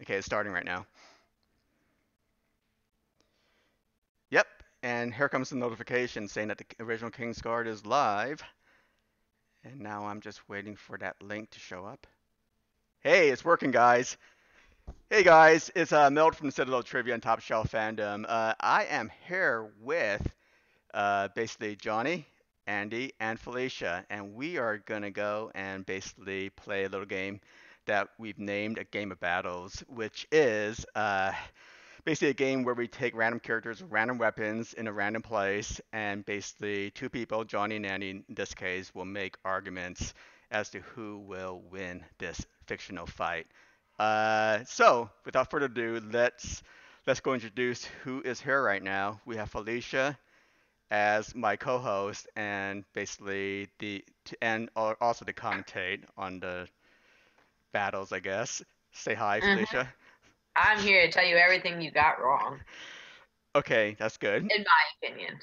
Okay, it's starting right now. Yep, and here comes the notification saying that the original King's Guard is live. And now I'm just waiting for that link to show up. Hey, it's working, guys. Hey, guys, it's Milt from Citadel Trivia and Top Shelf Fandom. I am here with basically Johnny, Andy, and Felicia, and we are gonna go and basically play a little game that we've named a game of battles, which is basically a game where we take random characters, random weapons in a random place, and basically two people, Johnny and Andy in this case, will make arguments as to who will win this fictional fight. So without further ado, let's go introduce who is here right now. We have Felicia as my co-host and basically and also to commentate on the battles, I guess. Say hi, hmm Felicia. I'm here to tell you everything you got wrong, Okay, that's good. in my opinion.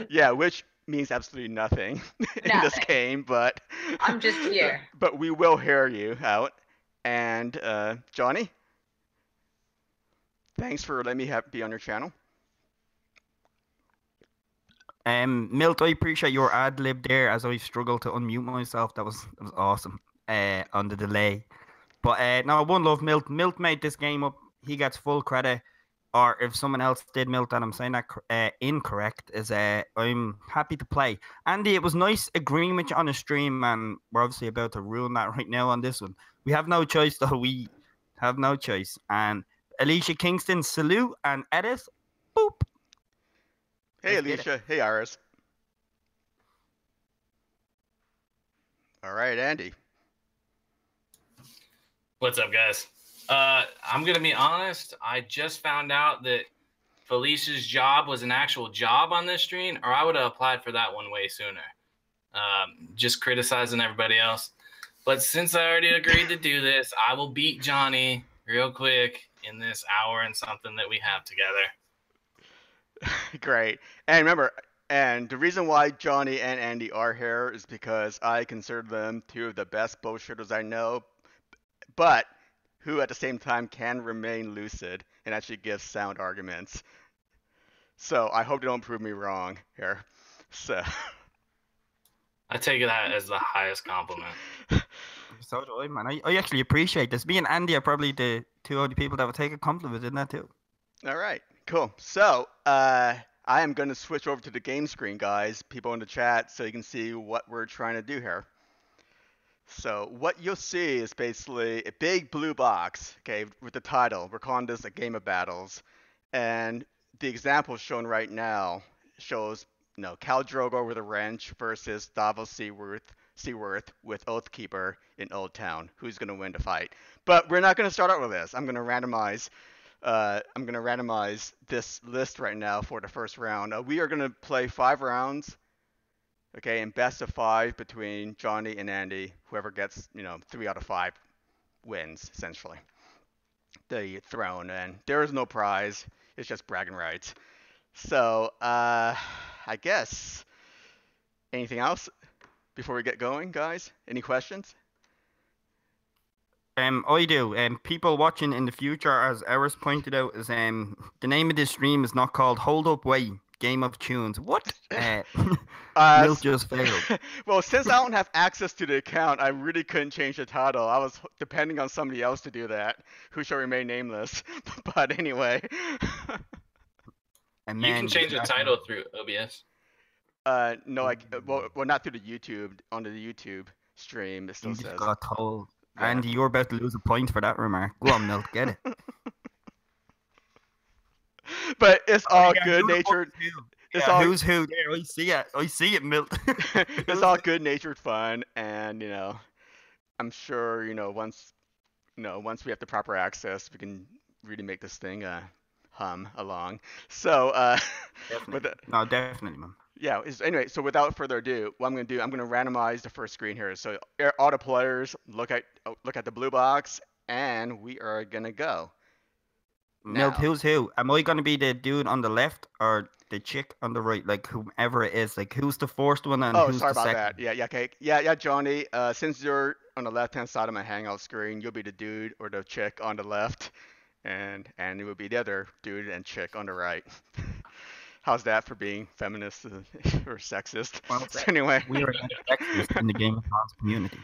Yeah, which means absolutely nothing in this Nothing. game, but I'm just here. but we will hear you out. And Johnny, thanks for letting me be on your channel. Milt, I appreciate your ad lib there as I struggled to unmute myself. That was awesome. On the delay. But no, one love Milt. Milt made this game up. He gets full credit. Or if someone else did, Milt, and I'm saying that incorrect, is I'm happy to play. Andy, it was nice agreeing with you on the stream, and we're obviously about to ruin that right now on this one. We have no choice, though. We have no choice. And Alicia Kingston, salute, and Edith, boop. Hey, Let's get it. Alicia. Hey, Iris. All right, Andy. What's up, guys? I'm gonna be honest. I just found out that Felicia's job was an actual job on this stream, or I would have applied for that one way sooner. Just criticizing everybody else. But since I already agreed to do this, I will beat Johnny real quick in this hour and something that we have together. Great. And remember, and the reason why Johnny and Andy are here is because I consider them two of the best bullshitters I know, but who at the same time can remain lucid and actually give sound arguments. So I hope they don't prove me wrong here. So I take that as the highest compliment. So do I, man. I actually appreciate this. Me and Andy are probably the two only people that would take a compliment in that too. all right, cool. So I am going to switch over to the game screen, guys, people in the chat, so you can see what we're trying to do here. So what you'll see is basically a big blue box, okay, with the title. We're calling this a game of battles. And the example shown right now shows, Khal Drogo with a wrench versus Davos Seaworth with Oathkeeper in Old Town. Who's going to win the fight? But we're not going to start out with this. I'm going to randomize this list right now for the first round. We are going to play 5 rounds. Okay, and best of 5 between Johnny and Andy. Whoever gets, 3 out of 5 wins, essentially, the throne. And there is no prize. It's just bragging rights. So, I guess, anything else before we get going, guys? Any questions? I do. People watching in the future, as Eris pointed out, is the name of this stream is not called Hold Up Wait Game of Tunes. What? Milt just failed. Well, since I don't have access to the account, I really couldn't change the title. I was depending on somebody else to do that, who shall remain nameless. But anyway. And You can change the title through OBS. No, well, not through the YouTube. On the YouTube stream, it still You says. just got told. Yeah. Andy, you're about to lose a point for that remark. Go on, Milt, get it. But it's all good-natured. It's all who's who there? I see it. I see it, Milt. it's all good-natured fun, and I'm sure once we have the proper access, we can really make this thing hum along. So Definitely. No, definitely, man. Yeah. Anyway, so without further ado, what I'm going to do, I'm going to randomize the first screen here. So all the players look at the blue box, and we are going to go. Milt, Now, who's who? Am I going to be the dude on the left or the chick on the right? Like whomever it is. Like who's the first one and oh, who's sorry the about second? that. Yeah, okay. Yeah, Johnny. Since you're on the left-hand side of my Hangout screen, you'll be the dude or the chick on the left, and Andy will be the other dude and chick on the right. How's that for being feminist or sexist? Well, So anyway, we are sexist in the Game of Thrones community.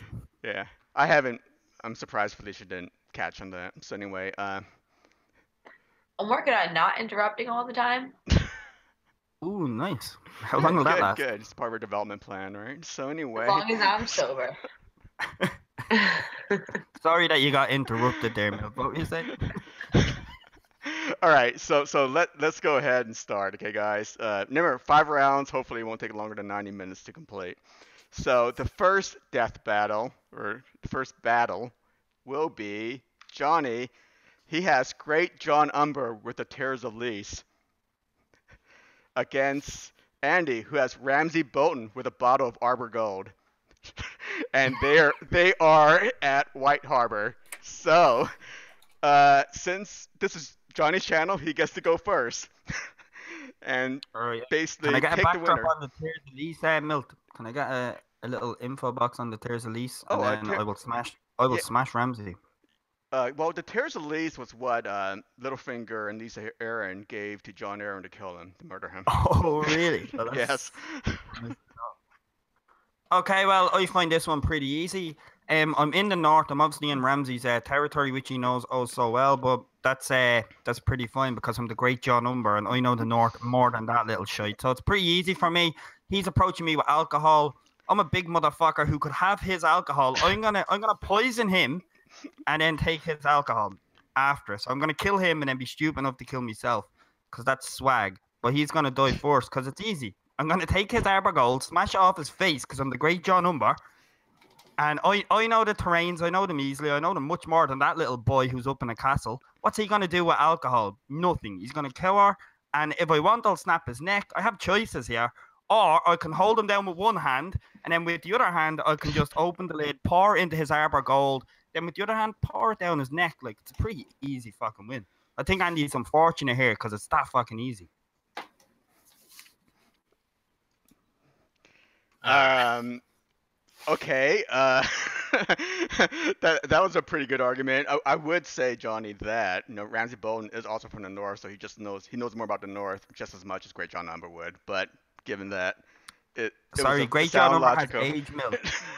yeah, I haven't. I'm surprised Felicia didn't catch on that. So anyway, I'm working on not interrupting all the time. Ooh, nice. How long will that good, last? good. It's part of our development plan, right? So As anyway, long as I'm sober. Sorry that you got interrupted there, Milt. What were you saying? all right. So let's go ahead and start, okay, guys. Remember, 5 rounds. Hopefully, it won't take longer than 90 minutes to complete. So the first death battle, or the first battle, will be Johnny. He has Great John Umber with the Tears of Lys against Andy, who has Ramsay Bolton with a bottle of Arbor Gold. And they are at White Harbor. So, since this is Johnny's channel, he gets to go first. And All right. basically Can I get a pick the backdrop winner. on the Tears of Lys, Milt? Can I get a little info box on the Tears of Lys, and Oh, then I will yeah. smash Ramsey. Well, the Tears of Lys was what Littlefinger and Lisa Aaron gave to John Aaron to kill him, to murder him. Oh, really? Well, Yes. Okay, well, I find this one pretty easy. I'm in the north. I'm obviously in Ramsey's territory, which he knows oh so well. But that's pretty fine because I'm the great John Umber, and I know the north more than that little shite. So it's pretty easy for me. He's approaching me with alcohol. I'm a big motherfucker who could have his alcohol. I'm gonna poison him, and then take his alcohol after. So I'm gonna kill him and then be stupid enough to kill myself, because that's swag. But he's gonna die first because it's easy. I'm going to take his Arbor Gold, smash it off his face because I'm the great John Umber. And I know the terrains, I know them easily, I know them much more than that little boy who's up in a castle. What's he going to do with alcohol? Nothing. He's going to kill her. And if I want, I'll snap his neck. I have choices here. Or I can hold him down with one hand, and then with the other hand, I can just open the lid, pour into his Arbor Gold, then with the other hand, pour it down his neck. Like, it's a pretty easy fucking win. I think Andy's unfortunate here because it's that fucking easy. Okay. That was a pretty good argument. I would say, Johnny, that Ramsay Bolton is also from the north, so he knows more about the north just as much as Great John Umber would. But given that Great John Umber has age,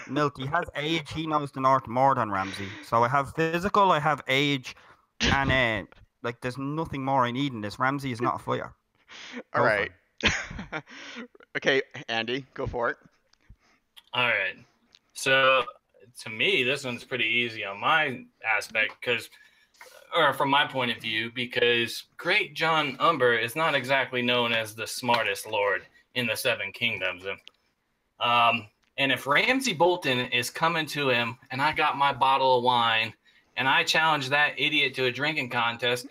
Milt. He has age. He knows the north more than Ramsay. So I have physical, I have age, and like there's nothing more I need in this. Ramsay is not a fighter. All right. Okay, Andy, go for it. All right. So to me, this one's pretty easy on my aspect or from my point of view, because Great John Umber is not exactly known as the smartest lord in the Seven Kingdoms. And if Ramsay Bolton is coming to him and I got my bottle of wine and I challenge that idiot to a drinking contest,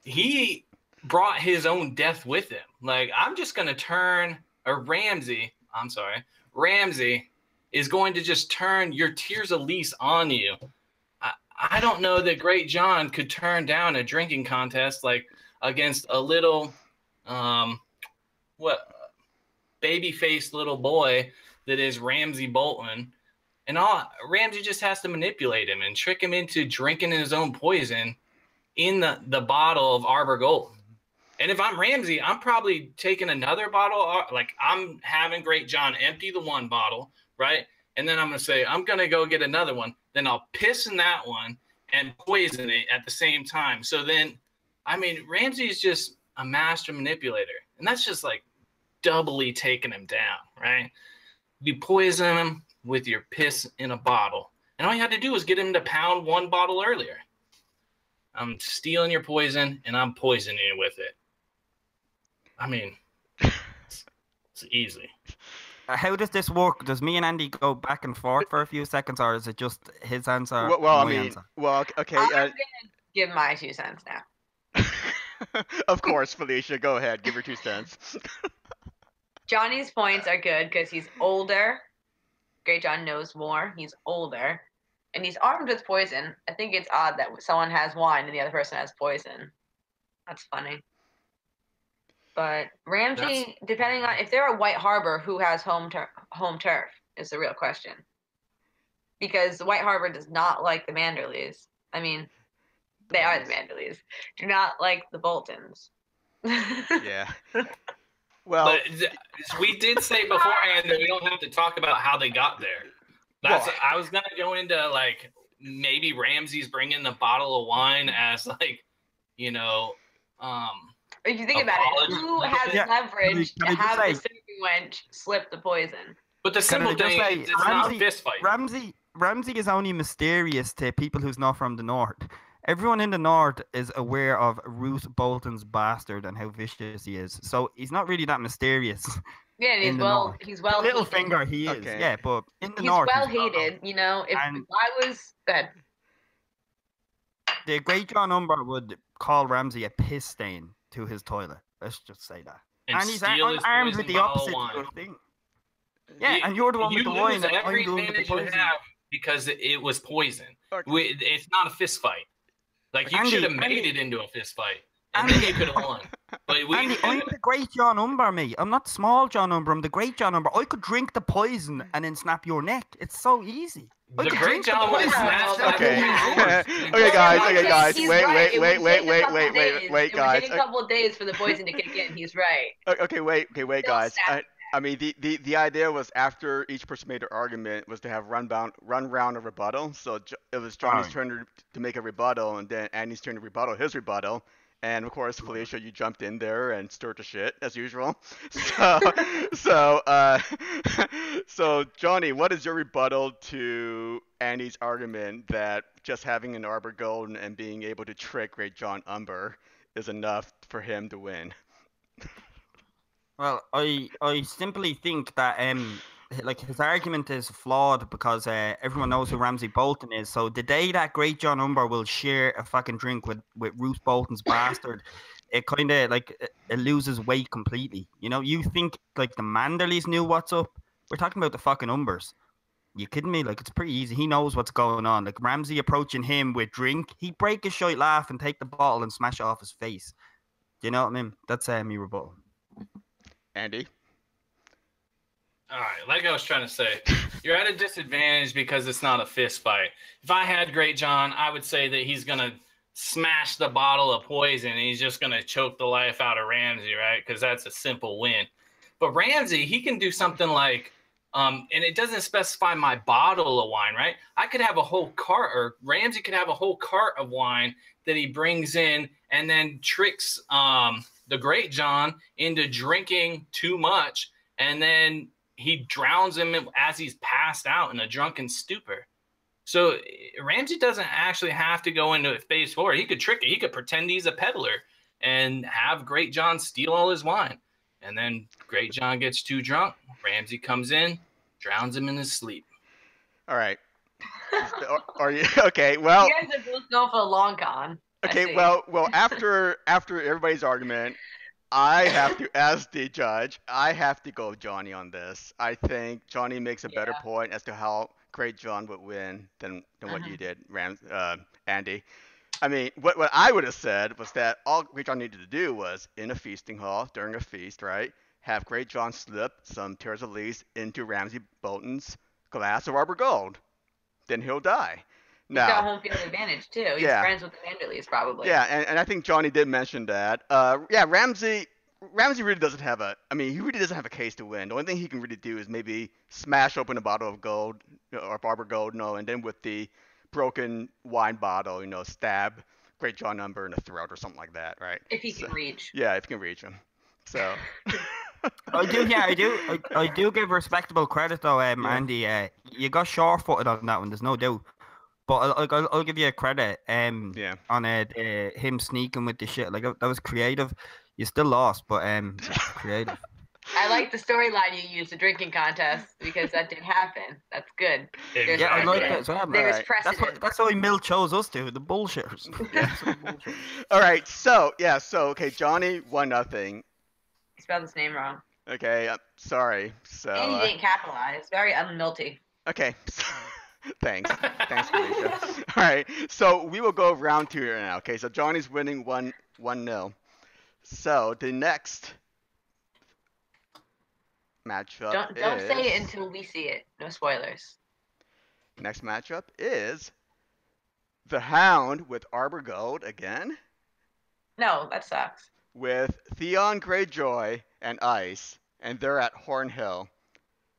he brought his own death with him. Like, I'm just going to turn Ramsay is going to just turn your Tears of Lys on you. I don't know that Great John could turn down a drinking contest like against a little baby-faced little boy that is Ramsay Bolton. And Ramsay just has to manipulate him and trick him into drinking his own poison in the bottle of Arbor Gold. And if I'm Ramsay, I'm probably taking another bottle. Like, I'm having Great John empty the one bottle, right? And then I'm going to say, I'm going to go get another one. Then I'll piss in that one and poison it at the same time. So then, I mean, Ramsay is just a master manipulator. And that's just like doubly taking him down, right? You poison him with your piss in a bottle. And all you had to do was get him to pound one bottle earlier. I'm stealing your poison and I'm poisoning you with it. I mean, it's easy. How does this work? Does me and Andy go back and forth for a few seconds, or is it just his answer? Answer? Well, okay. I'm gonna give my 2 cents now. Of course, Felicia, go ahead. Give her 2 cents. Johnny's points are good because he's older. Great John knows more. He's older, and he's armed with poison. I think it's odd that someone has wine and the other person has poison. That's funny. But Ramsey, depending on if they're at White Harbor, who has home turf is the real question. Because White Harbor does not like the Manderleys. I mean, they are the Manderleys. Do not like the Boltons. Yeah. Well, but we did say beforehand that we don't have to talk about how they got there. I was gonna go into like maybe Ramsey's bringing the bottle of wine as like, you know, if you think about it, who has leverage to have the serving wench slip the poison? But the simple thing is it's not a fist fight. Ramsey is only mysterious to people who's not from the north. Everyone in the north is aware of Ruth Bolton's bastard and how vicious he is. So he's not really that mysterious. Yeah, and he's well Littlefinger he is. Okay. Yeah, but in the north he's well hated, you know. If I was dead. The great John Umber would call Ramsey a piss stain to his toilet. Let's just say that. And he's armed with the opposite thing. Yeah, and you're the one with the wine. Every advantage you have because it was poison. Okay. It's not a fist fight. Like you should have made it into a fist fight, and then you could have won. But I'm the great John Umber, mate. I'm not small John Umber. I'm the great John Umber. I could drink the poison and then snap your neck. It's so easy. The great John was okay, guys. Wait, guys. It took a couple of days for the poison to kick in. He's right. Okay, wait, guys. I mean, the idea was after each person made their argument was to have run round of rebuttal. So it was Johnny's turn to make a rebuttal, and then Andy's turn to rebuttal his rebuttal. And of course, Felicia, you jumped in there and stirred the shit as usual. So Johnny, what is your rebuttal to Andy's argument that just having an Arbor Gold and being able to trick Great John Umber is enough for him to win? Well, I simply think that like his argument is flawed because everyone knows who Ramsey Bolton is. So the day that Great John Umber will share a fucking drink with Ruth Bolton's bastard, it kind of like it loses weight completely. You know, you think like the Manderleys knew what's up. We're talking about the fucking Umbers. You kidding me? Like it's pretty easy. He knows what's going on. Like Ramsey approaching him with drink, he'd break his shite laugh and take the bottle and smash it off his face. Do you know what I mean? That's me rebuttal. Andy? All right, like I was trying to say, you're at a disadvantage because it's not a fist fight. If I had Great John, I would say that he's going to smash the bottle of poison and he's just going to choke the life out of Ramsey, right? Because that's a simple win. But Ramsey, he can do something like, and it doesn't specify my bottle of wine, right? I could have a whole cart, or Ramsey could have a whole cart of wine that he brings in and then tricks the Great John into drinking too much, and then he drowns him as he's passed out in a drunken stupor. So Ramsey doesn't actually have to go into phase 4. He could trick it. He could pretend he's a peddler and have Great John steal all his wine. And then Great John gets too drunk. Ramsey comes in, drowns him in his sleep. All right. Are you okay? Well, you guys are both going for a long con. Okay. Well. After everybody's argument, I have to, as the judge, I have to go Johnny on this. I think Johnny makes a better point as to how Great John would win than what you did, Andy. I mean, what I would have said was that all Great John needed to do was in a feasting hall during a feast, right? Have Great John slip some tears of leaves into Ramsey Bolton's glass of Arbor Gold. Then he'll die. He's got home field advantage too. He's friends with the Manderleys probably. Yeah, and I think Johnny did mention that. Ramsey really doesn't have he really doesn't have a case to win. The only thing he can really do is maybe smash open a bottle of gold or Arbor Gold, and then with the broken wine bottle, stab Great John Umber in the throat or something like that, right? If he can reach. Yeah, if he can reach him. So. I do give respectable credit though, Andy. You got sure-footed on that one. There's no doubt. But I'll give you a credit on him sneaking with the shit. Like that was creative. You still lost, but creative. I like the storyline you used, the drinking contest, because that did happen. That's good. Exactly. Yeah, I like that as well. There's precedent. That's why Mill chose us to, the bullshitters. All right, so okay, Johnny 1-0. You spelled his name wrong. Okay, sorry. So. And he didn't capitalize. Very unmilty. Okay. Thanks. Thanks, Felicia. All right. So we will go round two here now. Okay. So Johnny's winning 1-0. So the next matchup Don't is say it until we see it. No spoilers. next matchup is the Hound with Arbor Gold again, No, that sucks. with Theon Greyjoy and Ice, and they're at Horn Hill.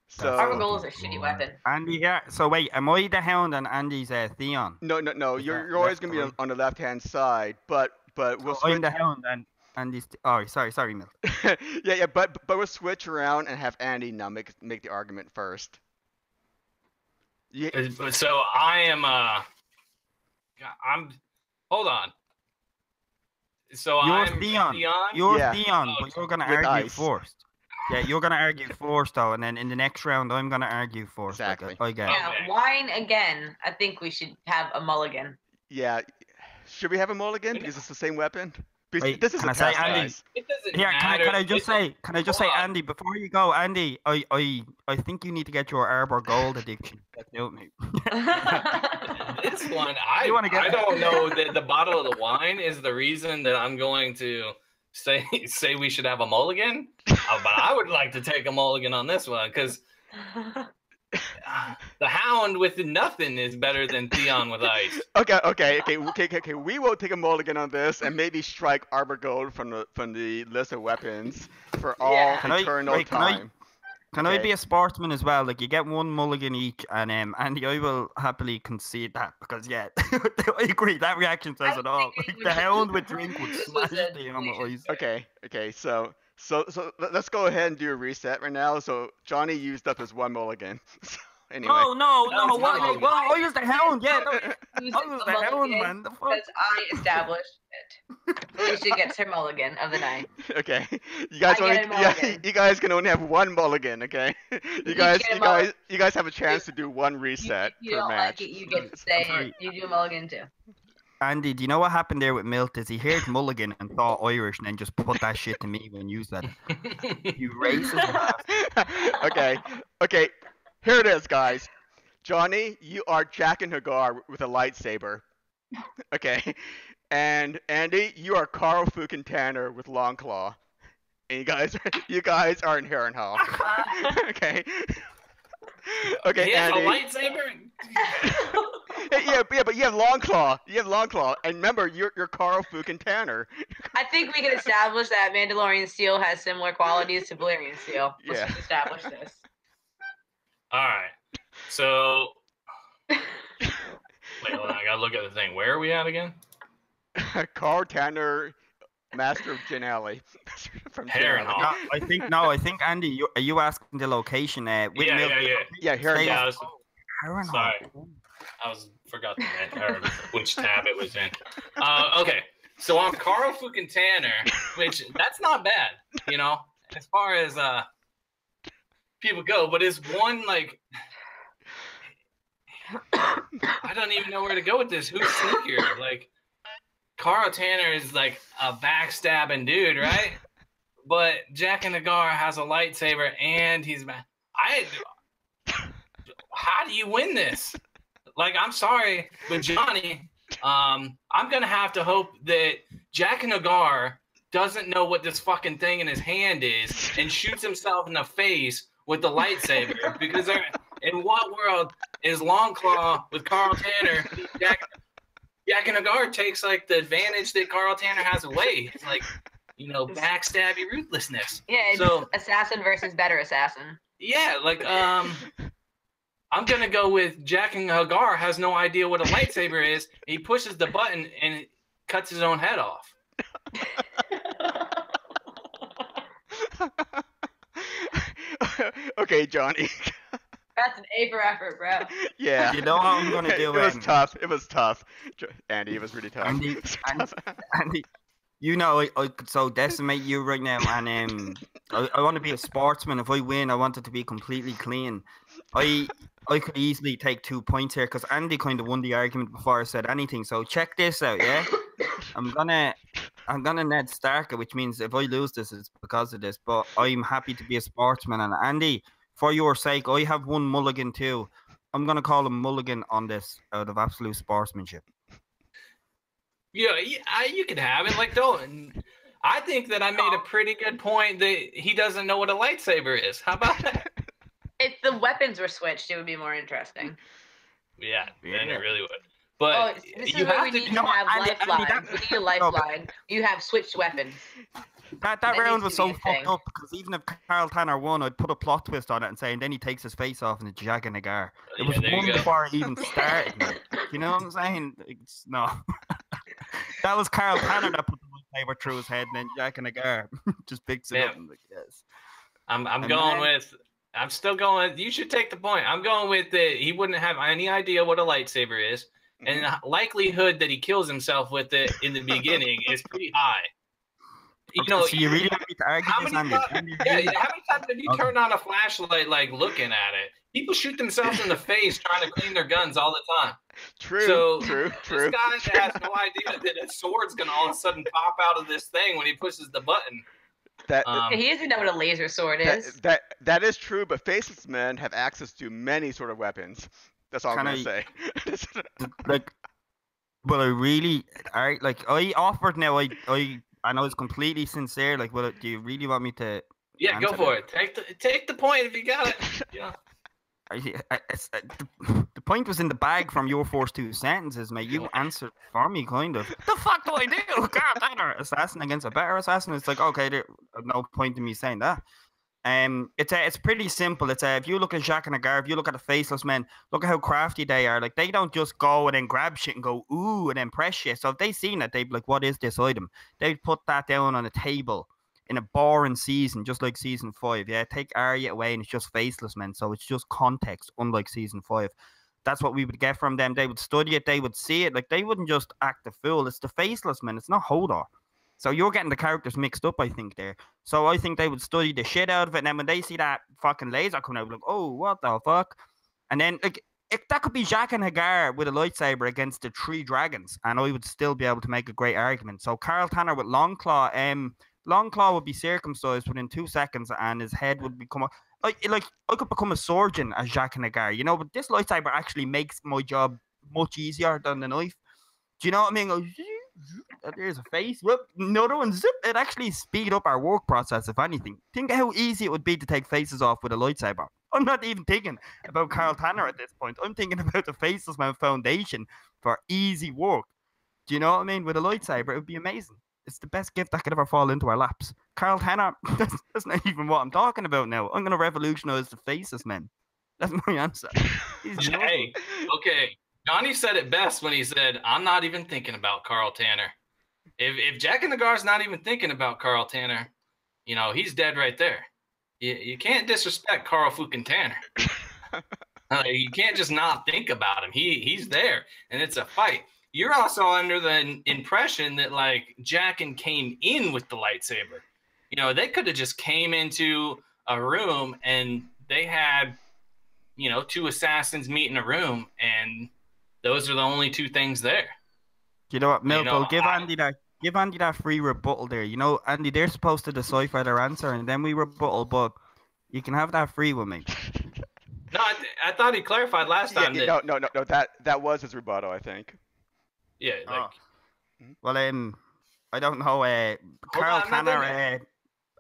So Arbor Gold is a shitty weapon. Andy, yeah. So wait, am I the Hound and Andy's Theon? no, Is you're that always left gonna or be right? on the left hand side, but we'll So I'm switch. the Hound and Andy's. Oh, sorry, Milt. yeah, but we'll switch around and have Andy now make the argument first. Yeah, So I am. I'm. Hold on. So You're I'm Theon. Theon. You're Yeah. Theon, Oh, but you're gonna with argue Ice. first. Yeah, you're gonna argue first though, and then in the next round, I'm gonna argue first. Exactly. I guess. Yeah, Okay. wine again. I think we should have a mulligan. Yeah. Should we have a mulligan because it's the same weapon? Because Wait, this is can a I say, test, Andy? guys. It doesn't Yeah, matter. can I just say, Hold on. Andy, before you go, Andy, I think you need to get your Arbor Gold addiction. That's out, mate. This one, You wanna get I that? don't know that the bottle of the wine is the reason that I'm going to say we should have a mulligan. But I would like to take a mulligan on this one because the Hound with nothing is better than Theon with ice. Okay. We will take a mulligan on this and maybe strike Arbor Gold from the list of weapons for all Yeah. Can I- eternal wait, can I- time. Can I Okay. be a sportsman as well? Like you get one mulligan each, and Andy, I will happily concede that because yeah, I agree. That reaction says I it all. think Like, we the should- Hound with drink would this smash was a the on deletion. ice. Okay. So let's go ahead and do a reset right now. So Johnny used up his one mulligan. So, anyway. No, No, it's not what? mulligan. Well, I was the Hound. Yeah, no, Who's I was the Hound, man. The fuck? Because I established it. Felicia gets her mulligan of the night. Okay. You guys I get a mulligan. you guys can only have one mulligan, okay? You each guys get a mulligan. you guys have a chance to do one reset You per don't match. like it, you get to say Sorry. it. You do a mulligan too. Andy, do you know what happened there with Milt? Is he heard mulligan and thought Irish, and then just put that shit to me when you said it. You racist. Okay. Here it is, guys. Johnny, you are Jack and Hagar with a lightsaber. Okay. And Andy, you are Carl Fukin Tanner with Longclaw. And you guys are in Harrenhal. Okay. Okay, He has Andy. a lightsaber. yeah, but you have Longclaw. And remember, you're Carl Fukin Tanner. I think we can establish that Mandalorian steel has similar qualities to Valyrian steel. Let's Yeah. just establish this. All right. So wait, hold on. I gotta look at the thing. Where are we at again? Carl Tanner, Master of Gin Alley. From Gin Alley. Harrenhal. I think Andy, are you asking the location? With Milt? Yeah, Harrenhal. Yeah, I was, Harrenhal. sorry. Forgot which tab it was in. Okay, so I'm Carl Fukin Tanner, which that's not bad, as far as people go. But it's one like I don't even know where to go with this. Who's sneakier? Like Carl Tanner is like a backstabbing dude, right? But Jack and Hagar has a lightsaber and he's how do you win this? Like, I'm sorry, but Johnny, I'm gonna have to hope that Jack and Hagar doesn't know what this fucking thing in his hand is and shoots himself in the face with the lightsaber because they're in what world is Longclaw with Carl Tanner? Jack and Hagar takes like the advantage that Carl Tanner has away. It's like, backstabby ruthlessness. Yeah, it's So- assassin versus better assassin. Yeah, like I'm gonna go with Jack and Hagar has no idea what a lightsaber is. He pushes the button and it cuts his own head off. Okay, Johnny. That's an A for effort, bro. Yeah. You know what I'm gonna do, It was Andy? tough. Andy, it was really tough. Andy, It was Andy, tough. Andy, I could so decimate you right now, and I want to be a sportsman. If I win, I want it to be completely clean. I could easily take 2 points here because Andy kind of won the argument before I said anything. So check this out, yeah. I'm gonna Ned Stark it, which means if I lose this, it's because of this. But I'm happy to be a sportsman, and Andy, for your sake, I have one mulligan too. I'm gonna call him Mulligan on this out of absolute sportsmanship. Yeah, you can have it. Like, don't. I think that I made a pretty good point that he doesn't know what a lightsaber is. How about that? If the weapons were switched, it would be more interesting. Yeah, then it Yeah. really would. But This is you where have we to. need No, to have Andy, lifelines. We need a no, lifeline. You have switched weapons. That That round needs was to be so a fucked thing. up because even if Carl Tanner won, I'd put a plot twist on it and say, and then he takes his face off and it's Jack and Agar. It was there you one go. before it even started. Man. You know what I'm saying? No. That was Carl Tanner that put the lightsaber through his head, and then Jack and Agar just picks it up and like, yes. I'm And going then- with. I'm still going. You should take the point. I'm going with that. He wouldn't have any idea what a lightsaber is, and the likelihood that he kills himself with it in the beginning is pretty high. You Okay, know, so you really want me to argue how this, many Andy? times? Yeah, how many times have you Okay. turned on a flashlight, like looking at it? People shoot themselves in the face trying to clean their guns all the time. True. So True. this guy has no idea that a sword's gonna all of a sudden pop out of this thing when he pushes the button. That He doesn't know what a laser sword is. that is true, but faceless men have access to many sort of weapons. That's all I'm gonna say. Like, well, I offered now. I know it's completely sincere. Like, well, do you really want me to? Yeah, go answer for that? it. Take the point if you got it. Yeah. The point was in the bag from your first two sentences, mate. You answered for me, kind of. The fuck do I do? God, Tanner, assassin against a better assassin. It's like, okay, there's no point in me saying that. It's pretty simple. If you look at Jacques and Agar, if you look at the faceless men, look at how crafty they are. Like, they don't just go and then grab shit and go ooh and then press shit. So if they seen it, they'd be like, what is this item? They'd put that down on a table in a boring season, just like season 5. Yeah, take Arya away and it's just faceless men. So it's just context, unlike season 5. That's what we would get from them. They would study it, they would see it. Like, they wouldn't just act the fool. It's the faceless men. It's not Hodor. So you're getting the characters mixed up, I think, there. So I think they would study the shit out of it. And then when they see that fucking laser coming out, like, oh, what the fuck? And then, like, that could be Jaqen and Hagar with a lightsaber against the 3 dragons. And I would still be able to make a great argument. So Carl Tanner with Longclaw, Longclaw would be circumcised within 2 seconds and his head would become... I could become a surgeon as Jaqen and Hagar, you know? But this lightsaber actually makes my job much easier than the knife. Do you know what I mean? Like, there's a face, whoop, another one, zip. It actually speed up our work process, if anything. Think how easy it would be to take faces off with a lightsaber. I'm not even thinking about Carl Tanner at this point. I'm thinking about the Faceless Man Foundation for easy work. Do you know what I mean? With a lightsaber, it would be amazing. It's the best gift that could ever fall into our laps. Carl Tanner, that's not even what I'm talking about now. I'm going to revolutionize the Faceless Men. That's my answer. Hey, okay. Johnny said it best when he said, I'm not even thinking about Carl Tanner. If Jack and the Gar's not even thinking about Carl Tanner, you know, he's dead right there. You can't disrespect Carl fucking Tanner. You can't just not think about him. He's there, and it's a fight. You're also under the impression that, like, Jaqen came in with the lightsaber. You know, they could have just came into a room and they had, you know, 2 assassins meet in a room, and those are the only 2 things there. You know what, Milko? You know, give Andy that free rebuttal there. You know, Andy, they're supposed to decipher their answer, and then we rebuttal, but you can have that free with me. No, I thought he clarified last time. No. That was his rebuttal, I think. Yeah, like. Well, I don't know. Carl Tanner.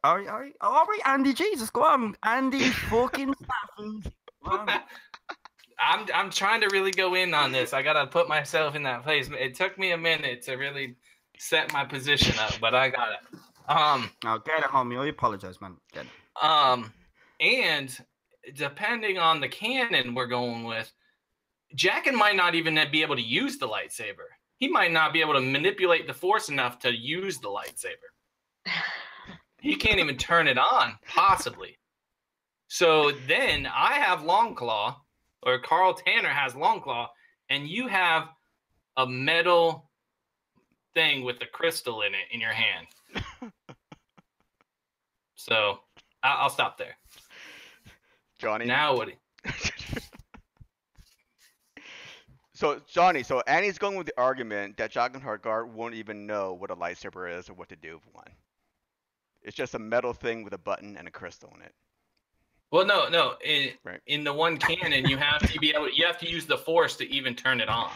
All right, Andy. Jesus, go on, Andy. Fucking Stafford. I'm trying to really go in on this. I gotta put myself in that place. It took me a minute to really set my position up, but I got it. No, get it, homie. I apologize, man. Get it. And depending on the canon we're going with, Jaqen might not even be able to use the lightsaber. He might not be able to manipulate the Force enough to use the lightsaber. He can't even turn it on, possibly. So then I have Longclaw, or Carl Tanner has Longclaw, and you have a metal thing with a crystal in it in your hand. So I'll stop there. Johnny. Now what? So Johnny, Annie's going with the argument that Jaqen H'ghar won't even know what a lightsaber is or what to do with one. It's just a metal thing with a button and a crystal in it. Well, no. Right. In the one cannon, you have to use the force to even turn it on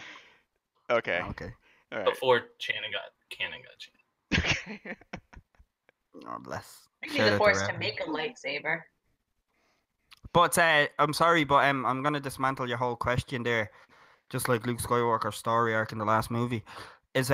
Okay. Okay. All right. before cannon got channel. Okay. Oh, bless. You need Shout the out to force Rev. to make a lightsaber. But I'm sorry, but I'm gonna dismantle your whole question there, just like Luke Skywalker's story arc in the last movie. Is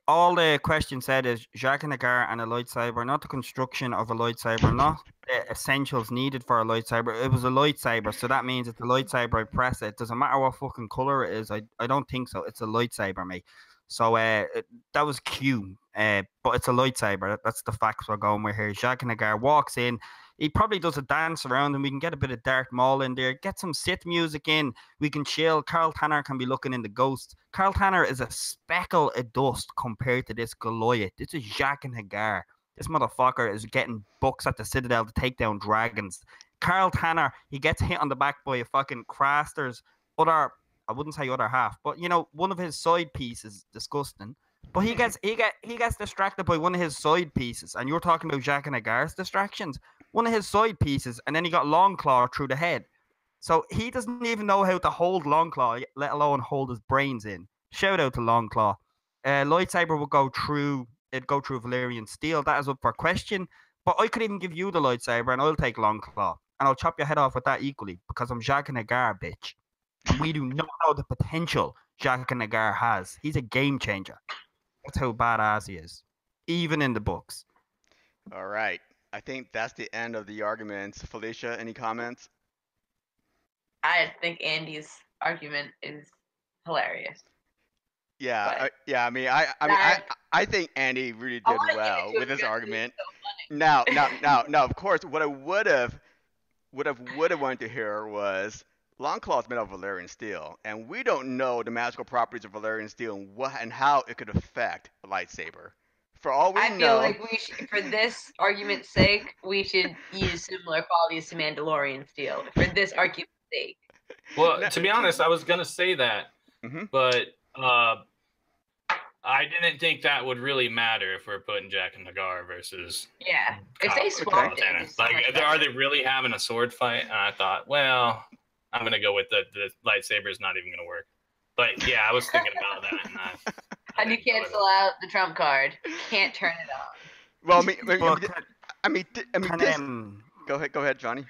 all the question said is Jacques and Agar and a lightsaber, not the construction of a lightsaber, not the essentials needed for a lightsaber. It was a lightsaber, so that means it's a lightsaber. I press it. Doesn't matter what fucking color it is. I don't think so. It's a lightsaber, mate. So that was Q. But it's a lightsaber. That's the facts we're going with here. Jacques and Agar walks in. He probably does a dance around, and we can get a bit of Darth Maul in there. Get some Sith music in. We can chill. Carl Tanner can be looking in the ghost. Carl Tanner is a speckle of dust compared to this Goliath. This is Jacques and Hagar. This motherfucker is getting books at the Citadel to take down dragons. Carl Tanner, he gets hit on the back by a fucking Craster's I wouldn't say other half, but one of his side pieces, disgusting. But he gets distracted by one of his side pieces, and you're talking about Jacques and Hagar's distractions. One of his side pieces, and then he got Longclaw through the head. So he doesn't even know how to hold Longclaw, let alone hold his brains in. Shout out to Longclaw. Lightsaber would go through. It'd go through Valyrian steel. That is up for question. But I could even give you the lightsaber, and I'll take Longclaw, and I'll chop your head off with that equally because I'm Jacques and Hagar, bitch. And we do not know the potential Jacques and Hagar has. He's a game changer. That's how badass he is, even in the books. All right. I think that's the end of the arguments. Felicia, any comments? I think Andy's argument is hilarious. Yeah, But I mean, I think Andy really did well with his argument. Now, of course, what I would have wanted to hear was Longclaw's made of Valyrian steel, and we don't know the magical properties of Valyrian steel and how it could affect a lightsaber. For all we I feel know, like we should, for this argument's sake, we should use similar qualities to Mandalorian steel. For this argument's sake. Well, to be honest, I was gonna say that, but I didn't think that would really matter if we're putting Jack and Hagar versus. Yeah, if they swapped it, it's so much better. Are they really having a sword fight? And I thought, well, I'm gonna go with the lightsaber is not even gonna work. But yeah, I was thinking about that. And How do you cancel out the trump card? Can't turn it on. well, go ahead, Johnny.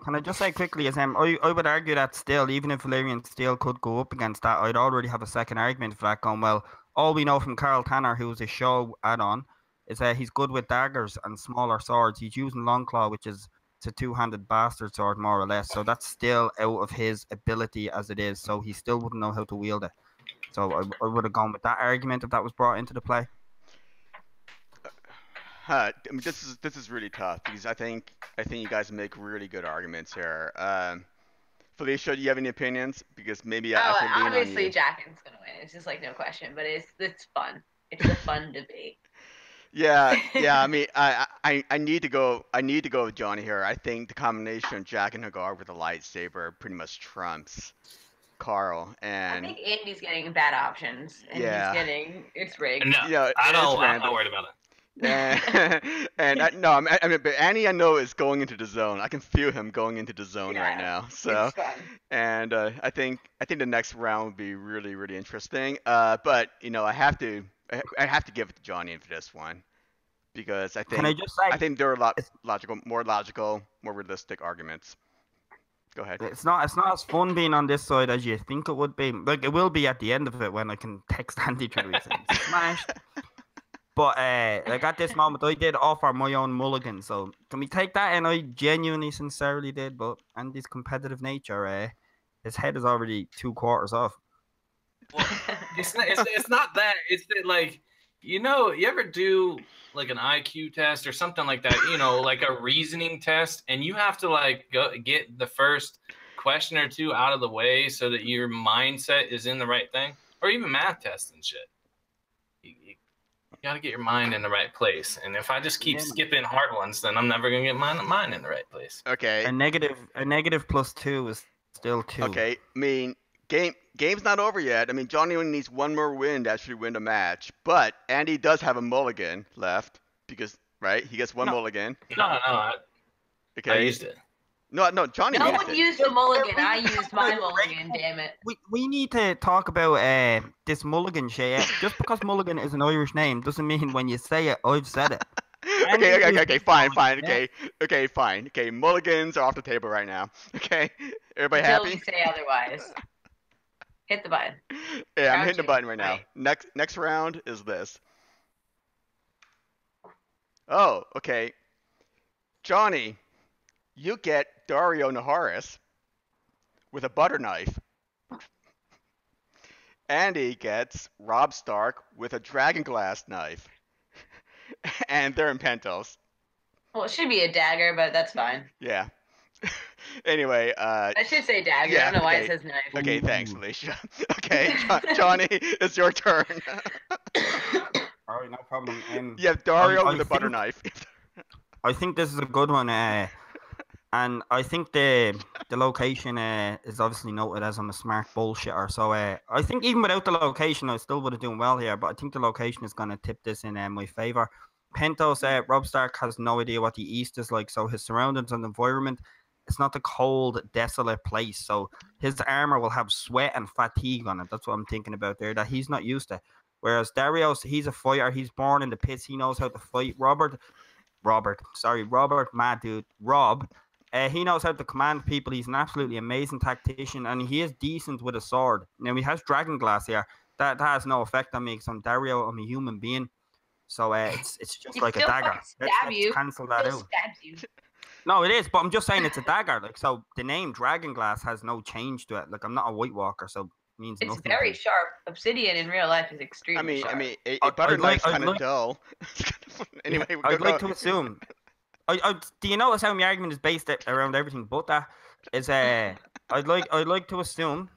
Can I just say quickly, I would argue that still, even if Valyrian steel could go up against that, I'd already have a second argument for that going, well, all we know from Carl Tanner, who was a show add-on, is that he's good with daggers and smaller swords. He's using Longclaw, which is a two-handed bastard sword, more or less. So that's still out of his ability as it is. So he still wouldn't know how to wield it. So I would have gone with that argument if that was brought into the play. I mean, this is really tough because I think you guys make really good arguments here. Felicia, do you have any opinions? Because maybe I can lean on obviously you. Jackin's gonna win. It's just like no question, but it's fun. It's a fun debate. Yeah. I mean, I need to go with Johnny here. I think the combination of Jack and Hagar with a lightsaber pretty much trumps Carl. And I think Andy's getting bad options, and he's getting it's rigged. No, I'm not worried about it. But Annie, I know, is going into the zone. I can feel him going into the zone right now. So, it's fun. and I think the next round would be really, really interesting. But I have to give it to Johnny for this one because I think Can I just say, I think there are a lot more logical, more realistic arguments. Go ahead. it's not as fun being on this side as you think it would be. Like it will be at the end of it when I can text Andy through his smashed. But like at this moment, I did offer my own mulligan. So can we take that? And I genuinely, sincerely did. But Andy's competitive nature, his head is already 2/4 off. Well, it's not that. It's that, like, you ever do like an IQ test or something like that, like a reasoning test, and you have to like go get the first question or two out of the way so that your mindset is in the right thing, or even math tests and shit. You got to get your mind in the right place. And if I just keep skipping hard ones, then I'm never going to get my mind in the right place. Okay. A negative +2 is still 2. Okay. I mean, game's not over yet. I mean, Johnny only needs one more win to actually win the match. But Andy does have a mulligan left because, right? He gets one mulligan. No. Okay. I used it. No, Johnny No used one it. used a mulligan. I used my mulligan, damn it. We need to talk about this mulligan shit. Yeah? Just because mulligan is an Irish name doesn't mean when you say it, I've said it. Okay, fine, okay, fine. Okay, mulligans are off the table right now. Okay, everybody Until happy? we say otherwise. Hit the button. Yeah, I'm Round hitting the two. button right now. Wait. Next round is this. Oh, okay. Johnny, you get Dario Naharis with a butter knife. Andy gets Rob Stark with a dragonglass knife. And they're in Pentos. Well, it should be a dagger, but that's fine. Yeah. Anyway, I should say dagger. yeah, I don't know why okay. it says knife. Okay, thanks, Alicia. Okay, Johnny, it's your turn. All right, no problem. You have Dario I with a butter think- knife. I think this is a good one, and I think the location is obviously noted as I'm a smart bullshitter. So I think even without the location, I still would have done well here. But I think the location is going to tip this in my favor. Pentos, Rob Stark has no idea what the East is like, so his surroundings and environment, it's not the cold, desolate place. So his armor will have sweat and fatigue on it. That's what I'm thinking about there, that he's not used to. Whereas Darius, he's a fighter. He's born in the pits. He knows how to fight. Robert, mad dude. Rob, he knows how to command people. He's an absolutely amazing tactician, and he is decent with a sword. Now, he has dragon glass here. That has no effect on me because I'm Dario. I'm a human being. So it's just It like a still dagger. fucking stab you. Cancel that Still out. stabs you. No, it is, but I'm just saying it's a dagger. Like, so the name Dragon Glass has no change to it. Like, I'm not a White Walker, so it means It's nothing. very sharp. Obsidian in real life is extremely sharp. A butter knife's I'd kind of like- dull. Anyway, I'd like to assume. Do you notice how my argument is based around everything but that? Is I'd like to assume.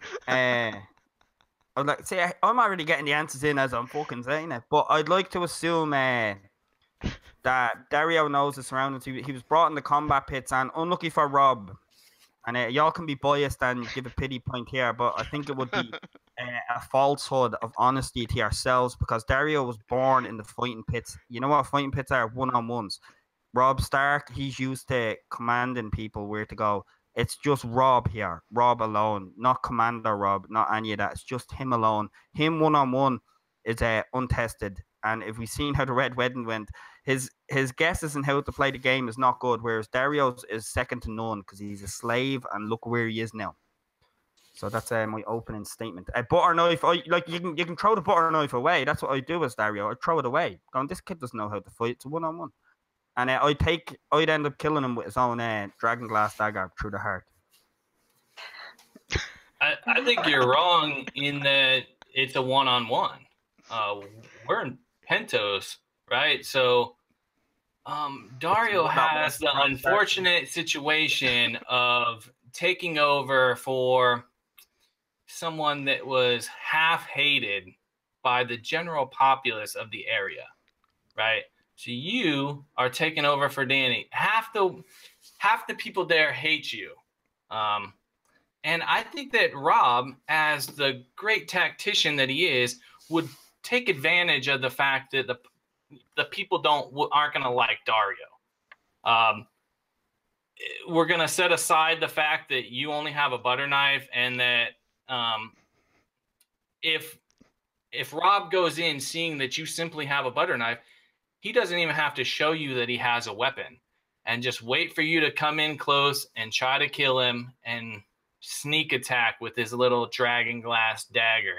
I'd like say I'm already getting the answers in as I'm fucking saying it, but I'd like to assume that Dario knows the surroundings. He was brought in the combat pits, and unlucky for Rob. And y'all can be biased and give a pity point here, but I think it would be a falsehood of honesty to yourselves because Dario was born in the fighting pits. You know what fighting pits are? One-on-ones. Rob Stark, he's used to commanding people where to go. It's just Rob here, Rob alone, not Commander Rob, not any of that. It's just him alone. Him one-on-one is untested. And if we've seen how the Red Wedding went, his guesses on how to play the game is not good, whereas Dario's is second to none because he's a slave, and look where he is now. So that's my opening statement. A butter knife, you can throw the butter knife away. That's what I do as Dario. I throw it away. Going, this kid doesn't know how to fight. It's a one-on-one. And I'd end up killing him with his own dragon glass dagger through the heart. I think you're wrong in that it's a one-on-one. We're in Pentos, right? So Dario has the unfortunate situation of taking over for someone that was half hated by the general populace of the area, right? So you are taking over for Danny. Half the people there hate you. And I think that Rob, as the great tactician that he is, would take advantage of the fact that the people aren't going to like Dario. We're going to set aside the fact that you only have a butter knife, and that if Rob goes in seeing that you simply have a butter knife, he doesn't even have to show you that he has a weapon, and just wait for you to come in close and try to kill him and sneak attack with his little dragon glass dagger.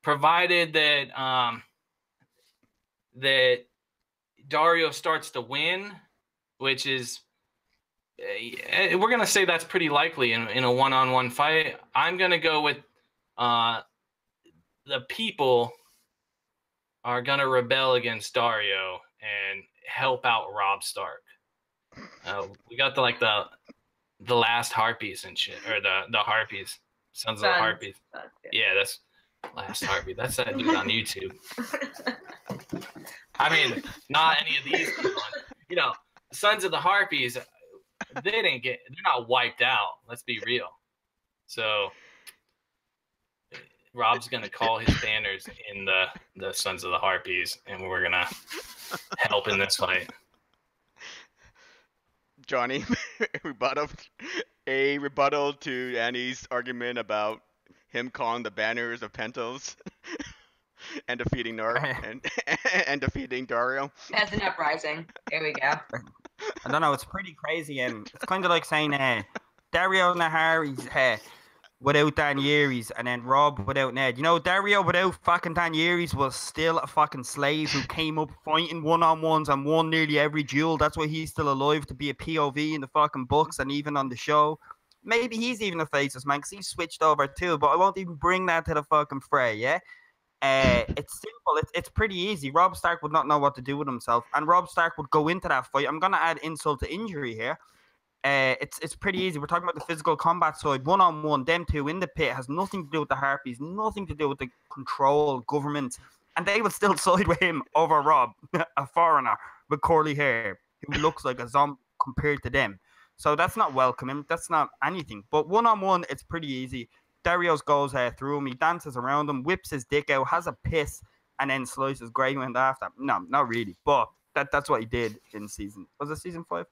Provided that that Dario starts to win, which is we're going to say that's pretty likely in a one-on-one fight. I'm going to go with the people are going to rebel against Dario and help out Rob Stark. We got the last harpies and shit, or the harpies, Sons of the Harpies. Yeah, that's Last Harpy. That's that dude on YouTube. I mean, not any of these people. Sons of the Harpies, they're not wiped out. Let's be real. So Rob's gonna call his banners in the Sons of the Harpies, and we're gonna help in this fight. Johnny, rebuttal, a rebuttal to Annie's argument about him calling the banners of Pentos and defeating and defeating Dario. That's an uprising. There we go. I don't know. It's pretty crazy. It's kind of like saying Dario Nahari's without Danieris, and then Rob without Ned. You know, Dario without fucking Danieris was still a fucking slave who came up fighting one-on-ones and won nearly every duel. That's why he's still alive to be a POV in the fucking books and even on the show. Maybe he's even a faceless man because he switched over too, but I won't even bring that to the fucking fray, yeah? It's simple. It's pretty easy. Rob Stark would not know what to do with himself, and Rob Stark would go into that fight. I'm going to add insult to injury here. It's pretty easy. We're talking about the physical combat side, one-on-one. Them two in the pit has nothing to do with the Harpies, nothing to do with the control, government, and they would still side with him over Rob, a foreigner with curly hair who looks like a zombie compared to them. So that's not welcoming. That's not anything. But one-on-one, it's pretty easy. Darius goes through him. He dances around him, whips his dick out, has a piss, and then slices Grey Wind after. No, not really. But that's what he did in season 5?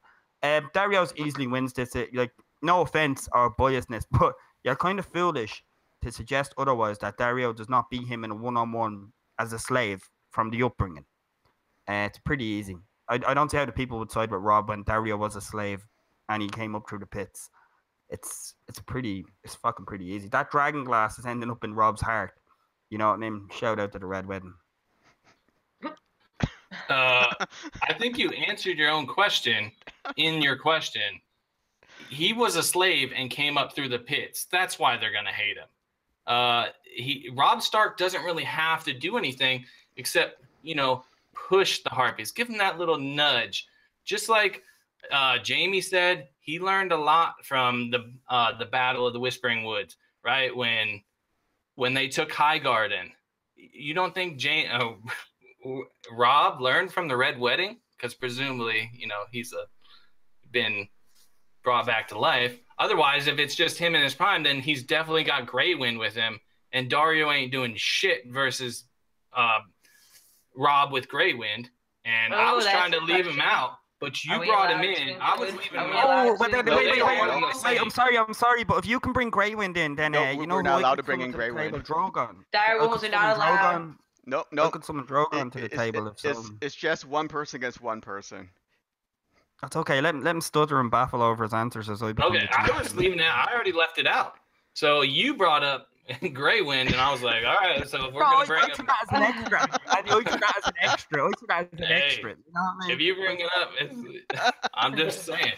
Darius easily wins this. Like, no offense or biasness, but you're kind of foolish to suggest otherwise, that Dario does not beat him in a one-on-one as a slave from the upbringing. It's pretty easy. I don't see how the people would side with Rob when Dario was a slave and he came up through the pits. It's fucking pretty easy. That dragon glass is ending up in Rob's heart. You know what I mean? Shout out to the Red Wedding. I think you answered your own question in your question. He was a slave and came up through the pits. That's why they're gonna hate him. Rob Stark doesn't really have to do anything except, push the Harpies. Give him that little nudge. Just like Jamie said, he learned a lot from the Battle of the Whispering Woods, right? When they took Highgarden. You don't think Rob learned from the Red Wedding? Because presumably, he's been brought back to life. Otherwise, if it's just him in his prime, then he's definitely got Grey Wind with him, and Dario ain't doing shit versus Rob with Grey Wind. And I was trying to leave him out, but you brought him in. I was leaving him out. Wait, I'm sorry, but if you can bring Grey Wind in, then we're not allowed to bring in Grey Wind. Drogon. Dire rules are not allowed. No. How could someone Drogon to the table? It's just one person against one person. That's okay. Let him stutter and baffle over his answers as I become I was leaving it. I already left it out. So you brought up Grey Wind, and I was like, all right. So if we're gonna bring I took that as an extra. I took that as an extra. You know what I mean? If you bring it up, I'm just saying.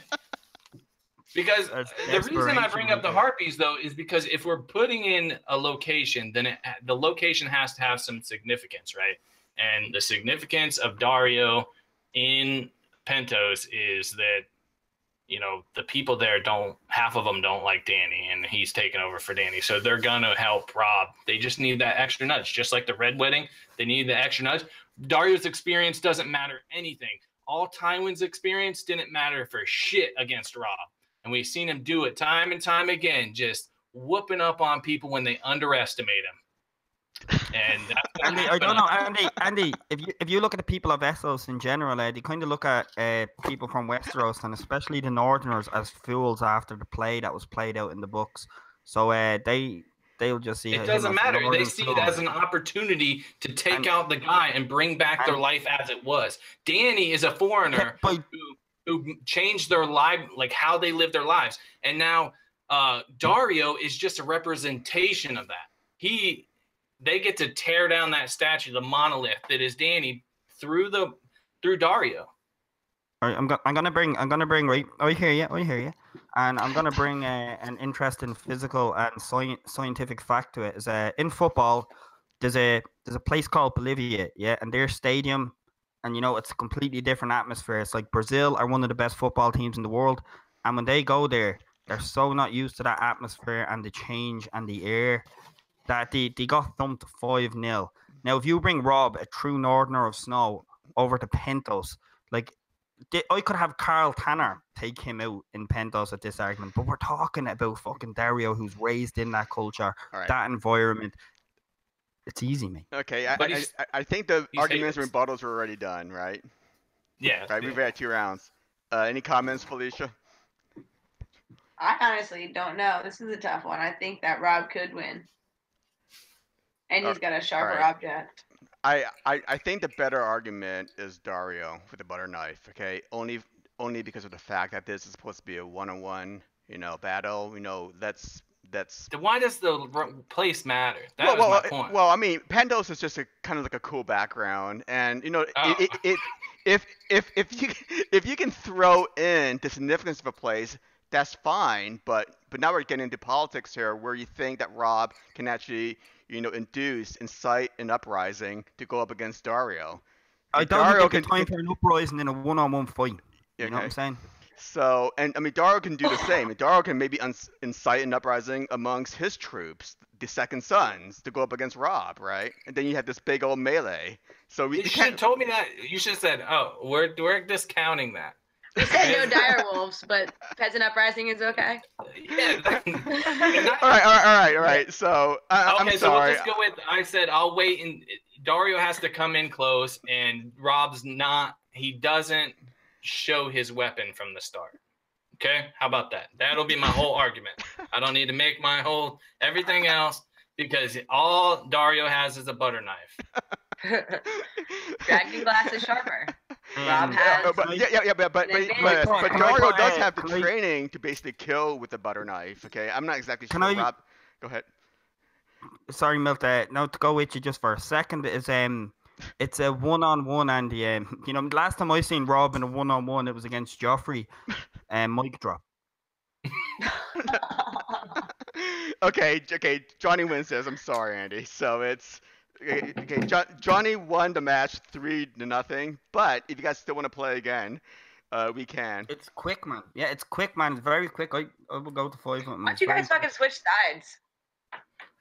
Because the reason I bring up the Harpies, though, is because if we're putting in a location, then the location has to have some significance, right? And the significance of Dario in Pentos is that, the people there half of them don't like Danny, and he's taken over for Danny. So they're going to help Rob. They just need that extra nudge. Just like the Red Wedding, they need the extra nudge. Dario's experience doesn't matter anything. All Tywin's experience didn't matter for shit against Rob. And we've seen him do it time and time again, just whooping up on people when they underestimate him. And Andy, I don't know, Andy. If you look at the people of Essos in general, they kind of look at people from Westeros and especially the Northerners as fools after the play that was played out in the books. So they'll just see it doesnh matter. They see it as an opportunity to take out the guy and bring back their life as it was. Danny is a foreigner who changed their life, like how they live their lives, and now Dario is just a representation of that. They get to tear down that statue, the monolith that is Danny, through Dario. All right, I'm gonna bring right. I hear you, and I'm gonna bring an interesting physical and scientific fact to it. Is in football, there's a place called Bolivia, yeah, and their stadium, and it's a completely different atmosphere. It's like Brazil are one of the best football teams in the world, and when they go there, they're so not used to that atmosphere and the change and the air, that they got thumped 5-0. Now, if you bring Rob, a true northerner of snow, over to Pentos, like, I could have Carl Tanner take him out in Pentos at this argument, but we're talking about fucking Dario, who's raised in that culture, that environment. It's easy, mate. Okay, I think the arguments and rebuttals were already done, right? Yeah. Right, we've had 2 rounds. Any comments, Felicia? I honestly don't know. This is a tough one. I think that Rob could win, and he's got a sharper right. object. I think the better argument is Dario with the butter knife. Okay, only because of the fact that this is supposed to be a one-on-one, battle. That's Then why does the place matter? That well, was well, my point. well. I mean, Pandos is just a kind of like a cool background, and Oh. if you if you can throw in the significance of a place, that's fine. But now we're getting into politics here, where you think that Rob can actually incite an uprising to go up against Dario. I And don't Dario think it's time for an uprising in a one-on-one fight. You know what I'm saying? So, and I mean, Dario can do the same. Dario can maybe incite an uprising amongst his troops, the Second Sons, to go up against Rob, right? And then you have this big old melee. So You should have told me that. You should have said, "Oh, we're discounting that." We said no dire wolves, but peasant uprising is okay. Yeah. All right. So I'm Okay, so sorry. we'll just go with. I said I'll wait, and Dario has to come in close, and Rob's not. He doesn't show his weapon from the start. Okay, how about that? That'll be my whole argument. I don't need to make my whole everything else because all Dario has is a butter knife. Dragon glass is sharper. Rob has. But Dario does have the training to basically kill with a butter knife. Okay, I'm not exactly sure. Rob, go ahead. Sorry, Milt. Now to go with you just for a second is it's a one-on-one, and last time I seen Rob in a one-on-one, it was against Joffrey, and mic drop. Okay. Johnny wins this. I'm sorry, Andy. So it's okay. Johnny won the match 3-0. But if you guys still want to play again, we can. It's quick, man. Yeah, it's quick, man. It's very quick. I will go to 5 minutes. Why don't you guys fucking switch sides?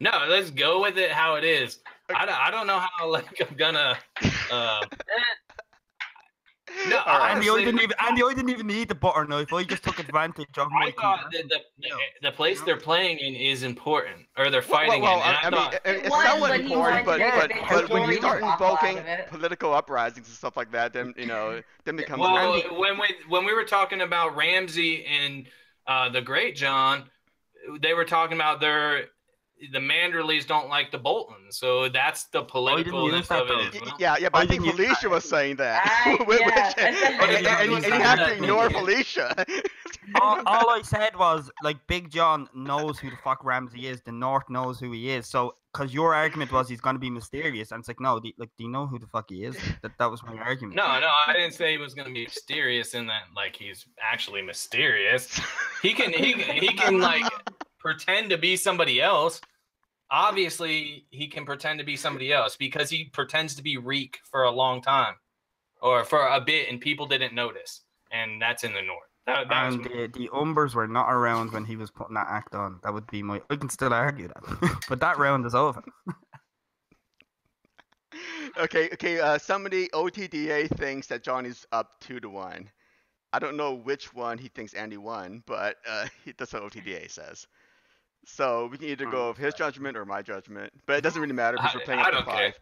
No, let's go with it how it is. I don't know how I'm gonna. No, Andy, I didn't even need the butter knife. I just took advantage of my. I thought the place they're playing in is important, or they're fighting in. I mean, it's somewhat important, but when you start invoking political uprisings and stuff like that, then then becomes. Well, when we were talking about Ramsay and the Great John, they were talking about the Manderleys don't like the Boltons, so that's the politicalness of it. Yeah, but I think Felicia was saying that. And you have to ignore Felicia. all I said was, Big John knows who the fuck Ramsay is. The North knows who he is. So, because your argument was he's going to be mysterious, and it's like, no, do you know who the fuck he is? That was my argument. No, I didn't say he was going to be mysterious in that, he's actually mysterious. He can pretend to be somebody else. Obviously, he can pretend to be somebody else because he pretends to be Reek for a long time or for a bit, and people didn't notice. And that's in the North. The Umbers were not around when he was putting that act on. That would be I can still argue that. But that round is over. Okay. Somebody OTDA thinks that Johnny's up 2-1. I don't know which one he thinks Andy won, but that's what OTDA says. So we can either go with his judgment or my judgment, but it doesn't really matter because we're playing up to 5. Care.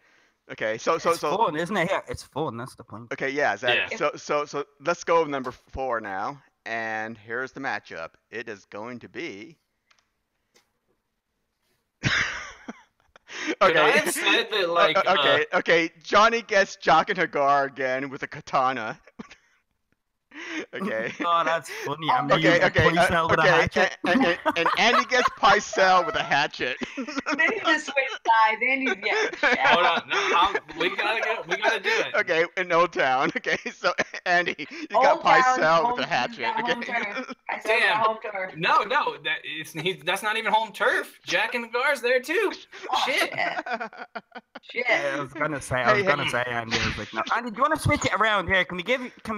Okay, so it's fun, isn't it? Yeah, it's fun. That's the point. Okay, yeah, exactly. Yeah. So let's go with number 4 now, and here's the matchup. It is going to be. Okay. I have said that Okay. Johnny gets Jock and Hagar again with a katana. Okay. Oh, that's funny. And Andy gets Pycelle with a hatchet. They need to switch sides. Andy's getting Hold on. No, we gotta do it. Okay, in Old Town. Okay, so Andy, you got Pycelle with a hatchet. Okay. No, that's not even home turf. Jack and the Hagar's there too. Oh, shit. Yeah, I was gonna say, Andy. I was like, no. Andy, do you want to switch it around here? Can we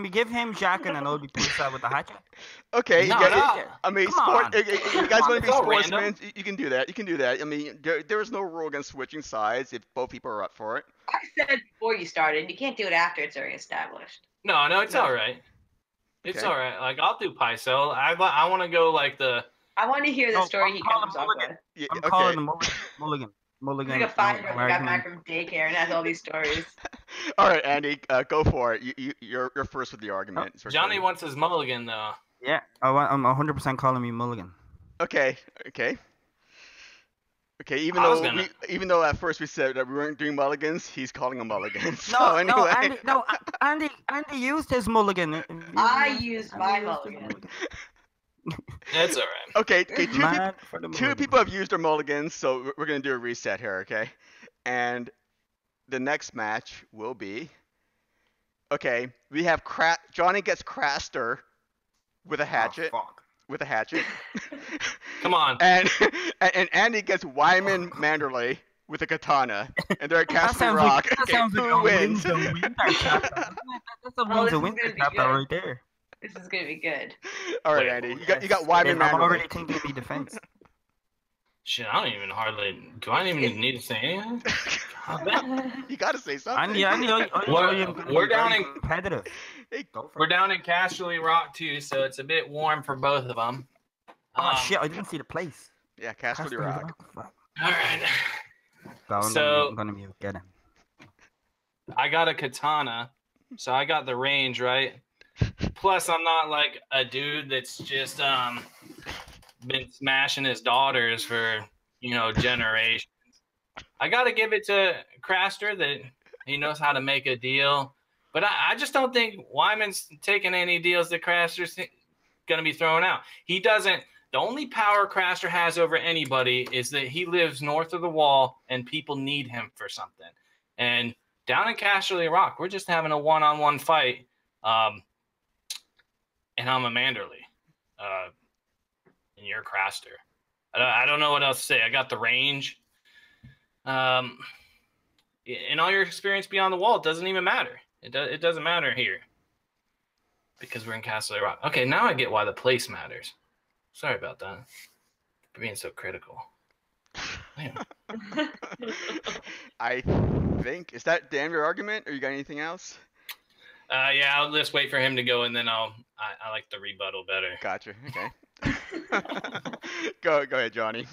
give him Jack and I'll be Pycelle with the hatchet? Okay. No. I mean, you guys want to be sportsmen? You can do that. I mean, there is no rule against switching sides if both people are up for it. I said before you started. You can't do it after it's already established. No, it's all right. It's all right. I'll do Pycelle. I want to go I want to hear the story he comes up with. I'm calling him Mulligan. Mulligan. Like a No, 5-year-old no that got back argument. from daycare and has all these stories. All right, Andy, go for it. You're first with the argument. It's your Johnny turn. wants his mulligan though. Yeah, I'm 100% calling me Mulligan. Okay. Even I was though gonna. even though at first we said that we weren't doing mulligans, he's calling them mulligans. So No, anyway. Andy used his Mulligan. I used my mulligan. It's all right. Okay. Mad for the Two Mulligan. people have used their mulligans, so we're gonna do a reset here, okay? And the next match will be. Okay, we have Johnny gets Craster with a hatchet. Oh, fuck. With a hatchet. Come on. And Andy gets Wyman Manderley with a katana, and they're at That Castle sounds Rock. like, Okay, who wins? That's a wins a winter chapter right there. This is gonna be good. All right, Wait, Andy, you got Wyman I'm Manderley. already thinking of the defense. Shit, I don't even hardly. Do I even need to say anything? You got to say something. We're down in competitive. Hey, We're down in Casterly Rock too, so it's a bit warm for both of them. Oh shit! I didn't see the place. Yeah, Castle Rock. Fuck. All right. I'm gonna mute. Get him. I got a katana, so I got the range, right? Plus, I'm not like a dude that's just been smashing his daughters for generations. I got to give it to Craster that he knows how to make a deal, but I just don't think Wyman's taking any deals that Craster's gonna be throwing out. He doesn't. The only power Craster has over anybody is that he lives north of the wall and people need him for something. And down in Casterly Rock, we're just having a one-on-one fight. And I'm a Manderley. And you're Craster. I don't know what else to say. I got the range. In all your experience beyond the wall, it doesn't even matter. It doesn't matter here. Because we're in Casterly Rock. Okay, now I get why the place matters. Sorry about that. For being so critical. Damn. I think is that damn your argument, or you got anything else? Yeah, I'll just wait for him to go, and then I like the rebuttal better. Gotcha. Okay. Go ahead, Johnny.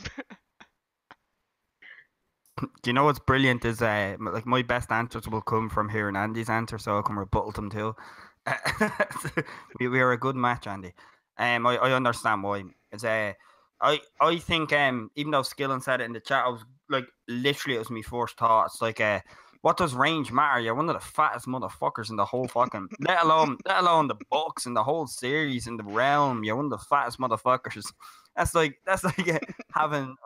Do you know what's brilliant is like my best answers will come from hearing Andy's answer, so I can rebuttal them too. we are a good match, Andy. I understand why. It's I think even though Skillen said it in the chat, I was like literally it was my first thought. It's like what does range matter? You're one of the fattest motherfuckers in the whole fucking let alone the books and the whole series in the realm. You're one of the fattest motherfuckers. That's like having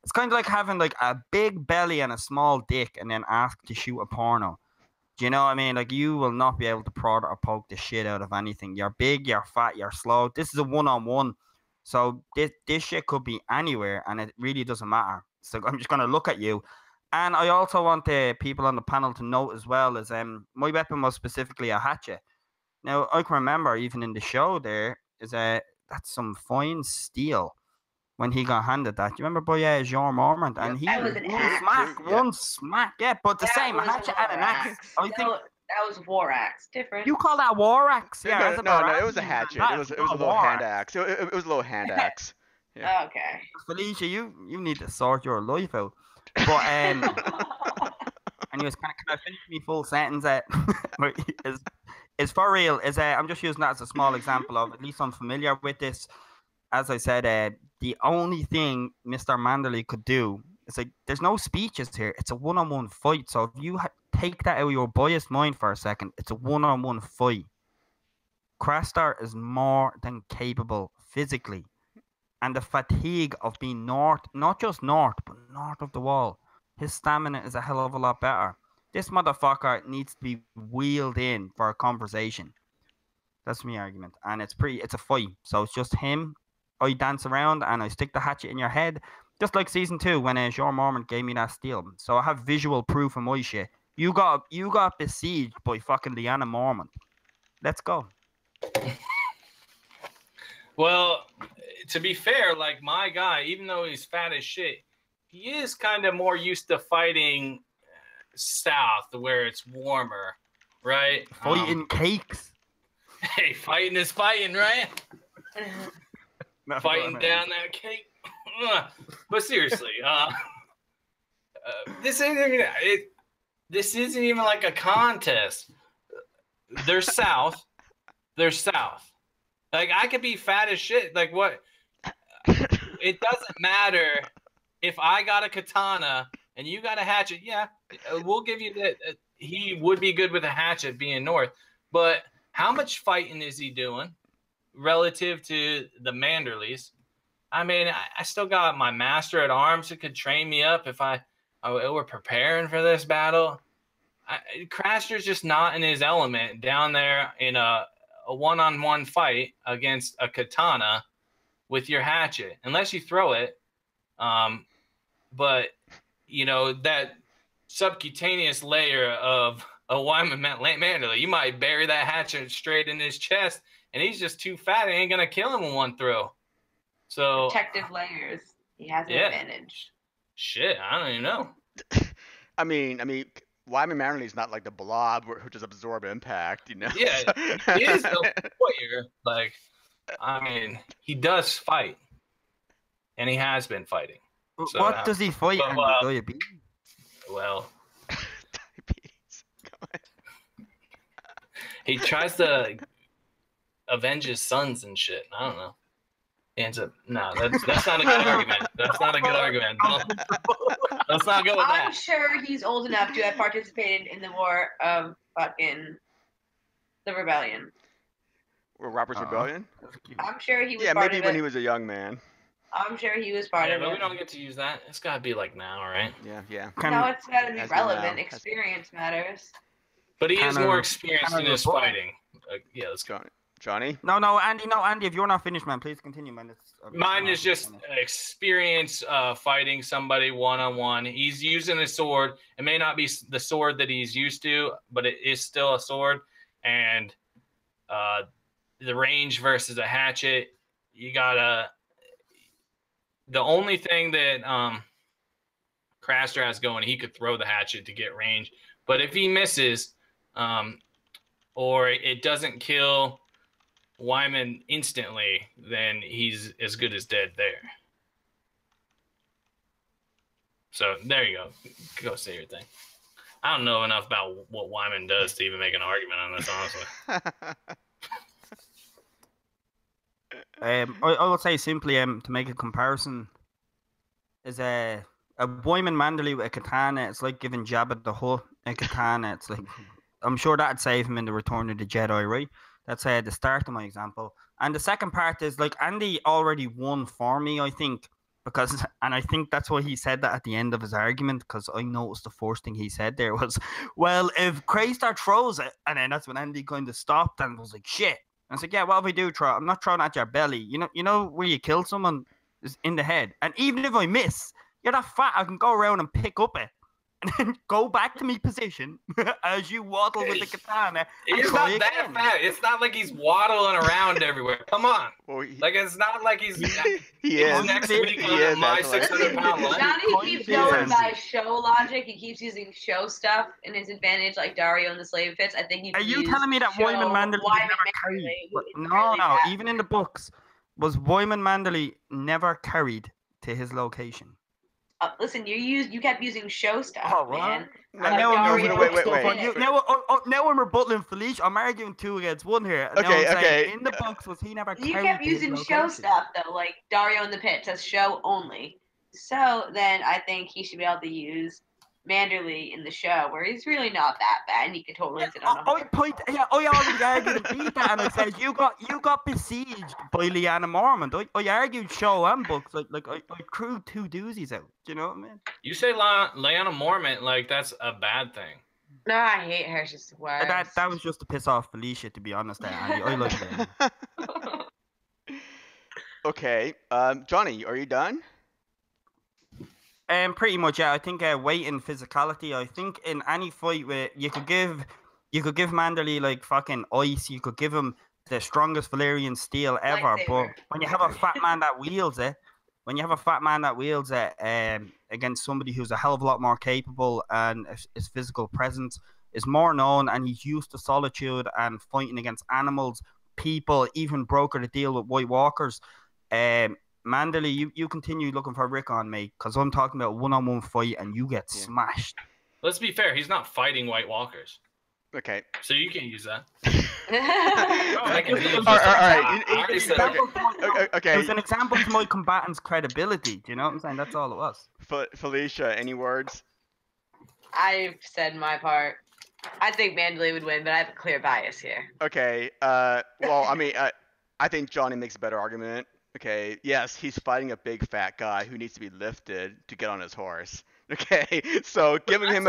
it's kind of like having like a big belly and a small dick and then ask to shoot a porno. Do you know what I mean? Like, you will not be able to prod or poke the shit out of anything. You're big, you're fat, you're slow. This is a one-on-one. So this shit could be anywhere, and it really doesn't matter. So I'm just going to look at you. And I also want the people on the panel to note as well is my weapon was specifically a hatchet. Now, I can remember even in the show there is that's some fine steel. When he got handed that, you remember by Jean Mormont, and he That was an axe. one smack, yeah, but the same hatchet and an axe. I think that was war axe, different. you call that war axe, yeah? No, it was a hatchet. It was a little hand axe. It was a little hand axe. Yeah. Okay. Felicia, you need to sort your life out. But and he was can I finish me full sentence? Is for real. I'm just using that as a small example of at least I'm familiar with this. As I said, the only thing Mr. Manderley could do is like there's no speeches here. It's a one-on-one fight. So if you take that out of your biased mind for a second, it's a one-on-one fight. Craster is more than capable physically, and the fatigue of being not just north, but north of the wall. His stamina is a hell of a lot better. This motherfucker needs to be wheeled in for a conversation. That's my argument, and it's a fight. So it's just him. I dance around and I stick the hatchet in your head, just like season 2 when Jean Mormont gave me that steel. So I have visual proof of my shit. You got besieged by fucking Leanna Mormont. Let's go. Well, to be fair, like my guy, even though he's fat as shit, he is kind of more used to fighting south where it's warmer, right? Fighting cakes. Hey, fighting is fighting, right? Fighting down that cake. But seriously, This isn't even This isn't even like a contest. They're south. They're south. Like I could be fat as shit. Like what? It doesn't matter if I got a katana and you got a hatchet. Yeah, we'll give you that. He would be good with a hatchet being north. But how much fighting is he doing relative to the Manderleys? I mean, I still got my master at arms who could train me up if we're preparing for this battle. Craster's just not in his element down there in a one-on-one fight against a katana with your hatchet, unless you throw it. But, you know, that subcutaneous layer of a Wyman Manderley, you might bury that hatchet straight in his chest, and he's just too fat. It ain't going to kill him in one throw. So protective layers. He has an advantage. Shit, I don't even know. I mean, Wyman Manderley's not like the Blob who just absorb impact, you know? Yeah, he is a warrior. Like, I mean, he does fight, and he has been fighting. So, what does he fight? Diabetes? Well, diabetes. He tries to avenge his sons and shit. I don't know. He ends up that's not a good argument. That's not a good argument. Let's not go with that. I'm sure he's old enough to have participated in the war of fucking the rebellion. Or Robert's Rebellion? I'm sure he was part of it. Yeah, maybe when he was a young man. I'm sure he was part of it. But we don't get to use that. It's got to be like now, right? Yeah. No, it's got to be relevant. Experience matters. But he is more experienced in his fighting. Yeah, let's go. Johnny? No, Andy, if you're not finished, man, please continue, man. Mine is just experience fighting somebody one-on-one. He's using a sword. It may not be the sword that he's used to, but it is still a sword. And the range versus a hatchet, you gotta... The only thing that Craster has going, he could throw the hatchet to get range. But if he misses, or it doesn't kill Wyman instantly, then he's as good as dead there. So there you go. Go say your thing. I don't know enough about what Wyman does to even make an argument on this, honestly. I would say simply to make a comparison is a Wyman Manderley with a katana. It's like giving Jabba the Hutt a katana. It's like, I'm sure that'd save him in the Return of the Jedi, right? That's the start of my example. And the second part is, like, Andy already won for me, I think, because, and I think that's why he said that at the end of his argument, because I noticed the first thing he said there was, well, if Craystar throws it, and then that's when Andy kind of stopped and was like, shit. And I was like, yeah, what if I do throw it? I'm not throwing at your belly. You know where you kill someone is in the head. And even if I miss, you're that fat, I can go around and pick up it. And then go back to me position as you waddle with the katana. He's not that fat. It's not like he's waddling around everywhere. Come on. Well, like, it's not like he's he is. Next week on my 600-pound line. Johnny keeps going by show logic. He keeps using show stuff in his advantage, like Dario and the slave pits. I think Are you telling me that Wyman Manderley never carried? No. Even in the books, was Wyman Manderley never carried to his location? Listen, you kept using show stuff, man. Now I'm rebutting Felicia. I'm arguing 2 against 1 here. Okay. In the books, was he never carried? You kept using show stuff though, like Dario in the Pit says show only. So then I think he should be able to use Manderley in the show, where he's really not that bad, and he could totally sit on a horse. I already argued and beat that, and I said you got besieged by Lyanna Mormont. I argued show and books, like I threw 2 doozies out. Do you know what I mean? You say Lyanna Mormont like that's a bad thing. No, I hate her. She's the worst. That was just to piss off Felicia, to be honest. Andy, I like her. Okay, Johnny, are you done? Pretty much, yeah. I think weight and physicality. I think in any fight where you could give Manderley like fucking ice. You could give him the strongest Valyrian steel ever. But when you have a fat man that wields it, against somebody who's a hell of a lot more capable and his physical presence is more known, and he's used to solitude and fighting against animals, people, even broker to deal with White Walkers. Mandalay, you continue looking for Rick on, mate, because I'm talking about a one-on-one fight and you get Yeah. smashed. Let's be fair. He's not fighting White Walkers, Okay. so you can't use that. All It was right. I already said an it. It was an example to my combatant's credibility. Do you know what I'm saying? That's all it was. Felicia, any words? I've said my part. I think Mandalay would win, but I have a clear bias here. Okay. Well, I mean, I think Johnny makes a better argument. Okay. Yes, he's fighting a big fat guy who needs to be lifted to get on his horse. Okay. So giving him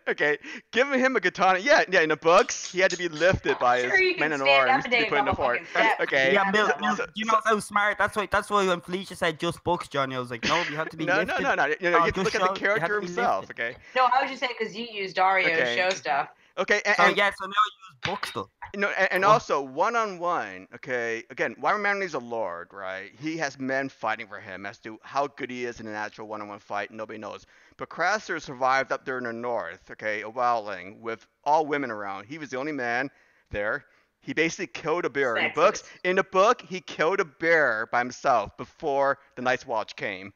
okay, giving him a katana. Yeah. In the books, he had to be lifted by Sure, his you men can in stand up arms and to be take a put in the couple horse. fucking steps. Okay. Yeah, Milt, so- you know how smart. That's why when Felicia said just books, Johnny, I was like, no, you have to be No. lifted. You know, you have to just look at the show- you have character to be himself. lifted. Okay. No, I was just saying because you use Dario's Okay. show stuff. Okay. So And, yeah, so now you use book stuff. and Well- also one-on-one, okay, again, Wyron Manley's a lord, right? He has men fighting for him. As to how good he is in an actual one-on-one fight, nobody knows. But Craster survived up there in the north, okay, a wildling, with all women around. He was the only man there. He basically killed a bear. In the book, he killed a bear by himself before the Night's Watch came,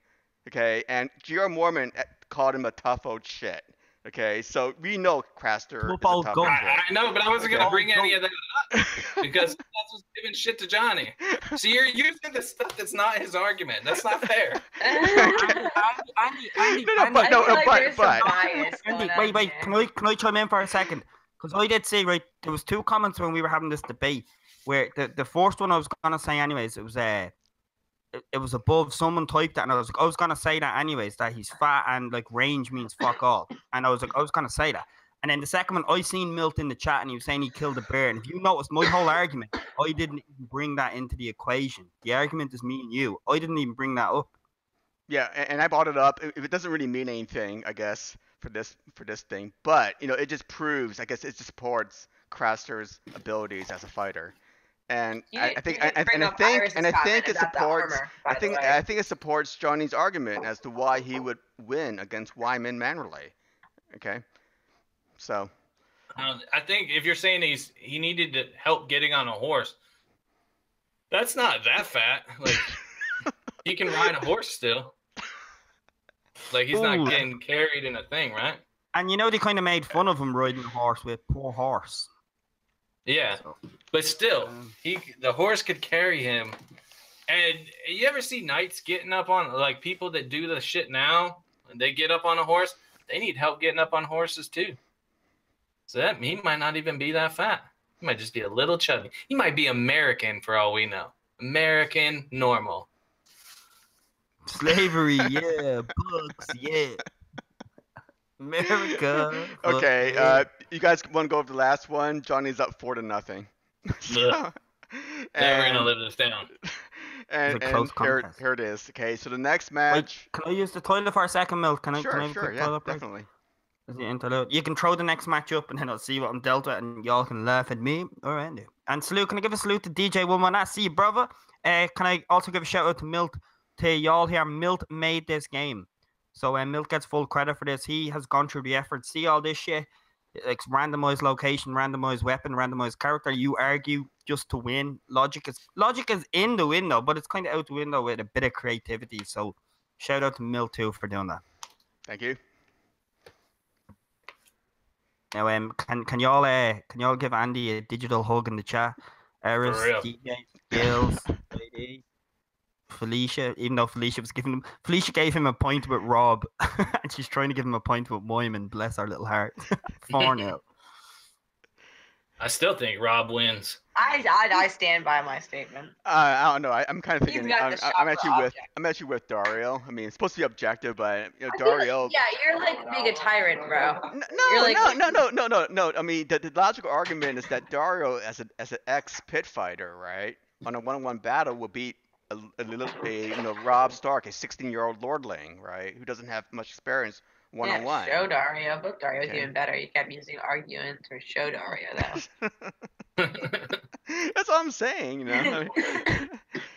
okay? And G.R. Mormon called him a tough old shit. Okay, so we know Craster is a Football tough goat. old shit. I know, but I wasn't gonna bring any of that up because that's just giving shit to Johnny. So you're using the stuff that's not his argument. That's not fair. Andy, No, but- I feel like but- there's some but- bias Andy, going on wait, here. can I chime in for a second? Because I did say, right, there was two comments when we were having this debate where the first one I was gonna say anyways, it was above, someone typed that and I was gonna say that anyways, that he's fat and like range means fuck all. And I was gonna say that. And then the second one, I seen Milt in the chat and he was saying he killed a bear. And if you noticed my whole argument, I didn't even bring that into the equation. The argument is me and you. I didn't even bring that up. Yeah, and I brought it up. It doesn't really mean anything, I guess, for this thing, but it just proves, I guess, it just supports Craster's abilities as a fighter, and I think it supports. I think it supports Johnny's argument as to why he would win against Wyman Mannerley. Okay, so. I think if you're saying he needed to help getting on a horse, that's not that fat. Like he can ride a horse still. Like he's not getting carried in a thing, right? And they kind of made fun of him riding a horse with poor horse. Yeah, So, but still, the horse could carry him. And you ever see knights getting up on, like people that do the shit now, and they get up on a horse, they need help getting up on horses too. So he might not even be that fat. He might just be a little chubby. He might be American for all we know. American, normal. slavery, yeah. Books, yeah. America. Okay, yeah. you guys want to go over the last one? Johnny's up 4-0. Never gonna live this down. And, It's a close contest. here it is. Okay, so the next Wait, match. can I use the toilet for a second, Milt? Can I have a Sure, quick yeah, toilet break? definitely. Is the interlude? You can throw the next match up and then I'll see what I'm dealt with and y'all can laugh at me. Alright. And salute, can I give a salute to DJ Woman? I see you, brother. Can I also give a shout out to Milt, to y'all here? Milt made this game. So Milt gets full credit for this. He has gone through the effort. See all this shit? Like randomized location, randomized weapon, randomized character. You argue just to win. Logic is in the window, but it's kind of out the window with a bit of creativity. So shout out to Milt too for doing that. Thank you. Now, can y'all give Andy a digital hug in the chat? Eris, real. DJ, Gills, JD, Felicia. Even though Felicia gave him a point with Rob, and she's trying to give him a point with Moyman. Bless our little heart. 4-0. I still think Rob wins. I stand by my statement. I don't know. I'm kind of He's thinking. got the I'm sharper actually with Dario. I mean, it's supposed to be objective, but I feel like- Dario. yeah, you're like being a tyrant, bro. No, You're like- no. I mean, the logical argument is that Dario, as an ex pit fighter, right, on a one-on-one battle, will beat Rob Stark, a 16-year-old lordling, right, who doesn't have much experience one-on-one. Yeah, show Dario. Book Dario's Okay. even better. You kept using arguments for show Dario, though. That's all I'm saying, I mean,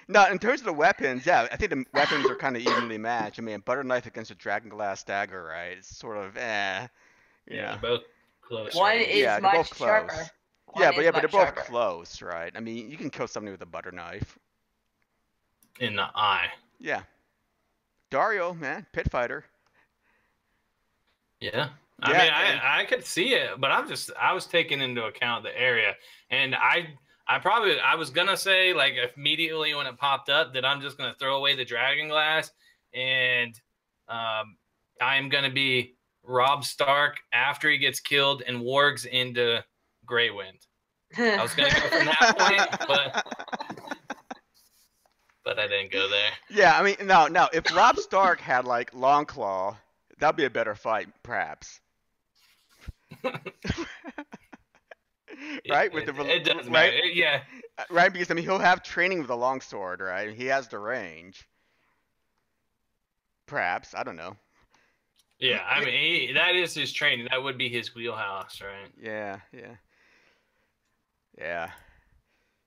no, in terms of the weapons, yeah, I think the weapons are kind of evenly matched. I mean, a butter knife against a dragon glass dagger, right? It's sort of, Yeah, they're both close. One right? is Yeah, they're both much close. sharper. Yeah, One but is they're much both sharper. close, right? I mean, you can kill somebody with a butter knife. in the eye. Yeah. Dario, man, pit fighter. Yeah. Yeah, I mean, and- I could see it, but I was taking into account the area, and I was gonna say like immediately when it popped up that I'm just gonna throw away the dragon glass, and I am gonna be Rob Stark after he gets killed and wargs into Grey Wind. I was gonna go from that point, but I didn't go there. Yeah, I mean, no. If Rob Stark had like Longclaw, that'd be a better fight, perhaps. Right? With the It does right, matter. Yeah. right? Because I mean, he'll have training with a longsword, right? He has the range. Perhaps, I don't know. Yeah, I mean, that is his training. That would be his wheelhouse, right? Yeah.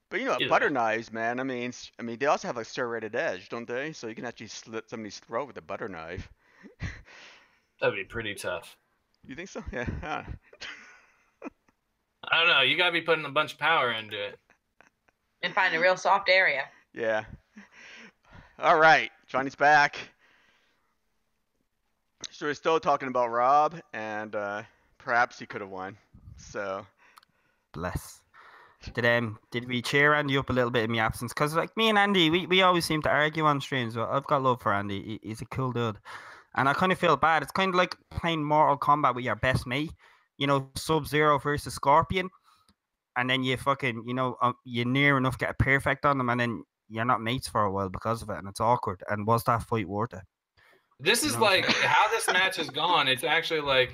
But you know, Either butter way. knives, man. I mean, they also have like serrated edge, don't they? So you can actually slit somebody's throat with a butter knife. That'd be pretty tough. You think so? Yeah. Huh. I don't know. You gotta be putting a bunch of power into it. And find a real soft area. Yeah. All right, Johnny's back. So we're still talking about Rob, and perhaps he could have won. So Bless. Did we cheer Andy up a little bit in my absence? Because like me and Andy, we always seem to argue on streams. But I've got love for Andy. He's a cool dude, and I kind of feel bad. It's kind of like playing Mortal Kombat with your best mate. You know, Sub-Zero versus Scorpion, and then you fucking, you near enough get a perfect on them, and then you're not mates for a while because of it, and it's awkward. And was that fight worth it? This is like how this match has gone. It's actually like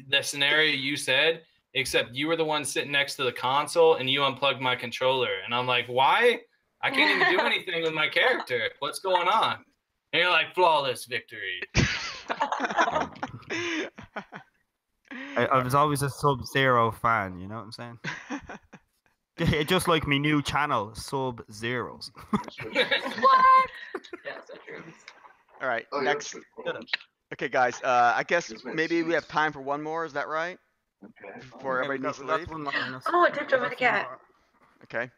the scenario you said, except you were the one sitting next to the console and you unplugged my controller. And I'm like, why? I can't even do anything with my character. What's going on? And you're like, flawless victory. I was always a Sub-Zero fan, you know what I'm saying? Just like me new channel, Sub-Zeros. What? Yeah, so true. all right, Oh, next. yeah, sure. Okay, guys. I guess maybe we have time for one more. Is that right? Okay. Before everybody needs to leave. Oh, it tipped over the cat. Okay.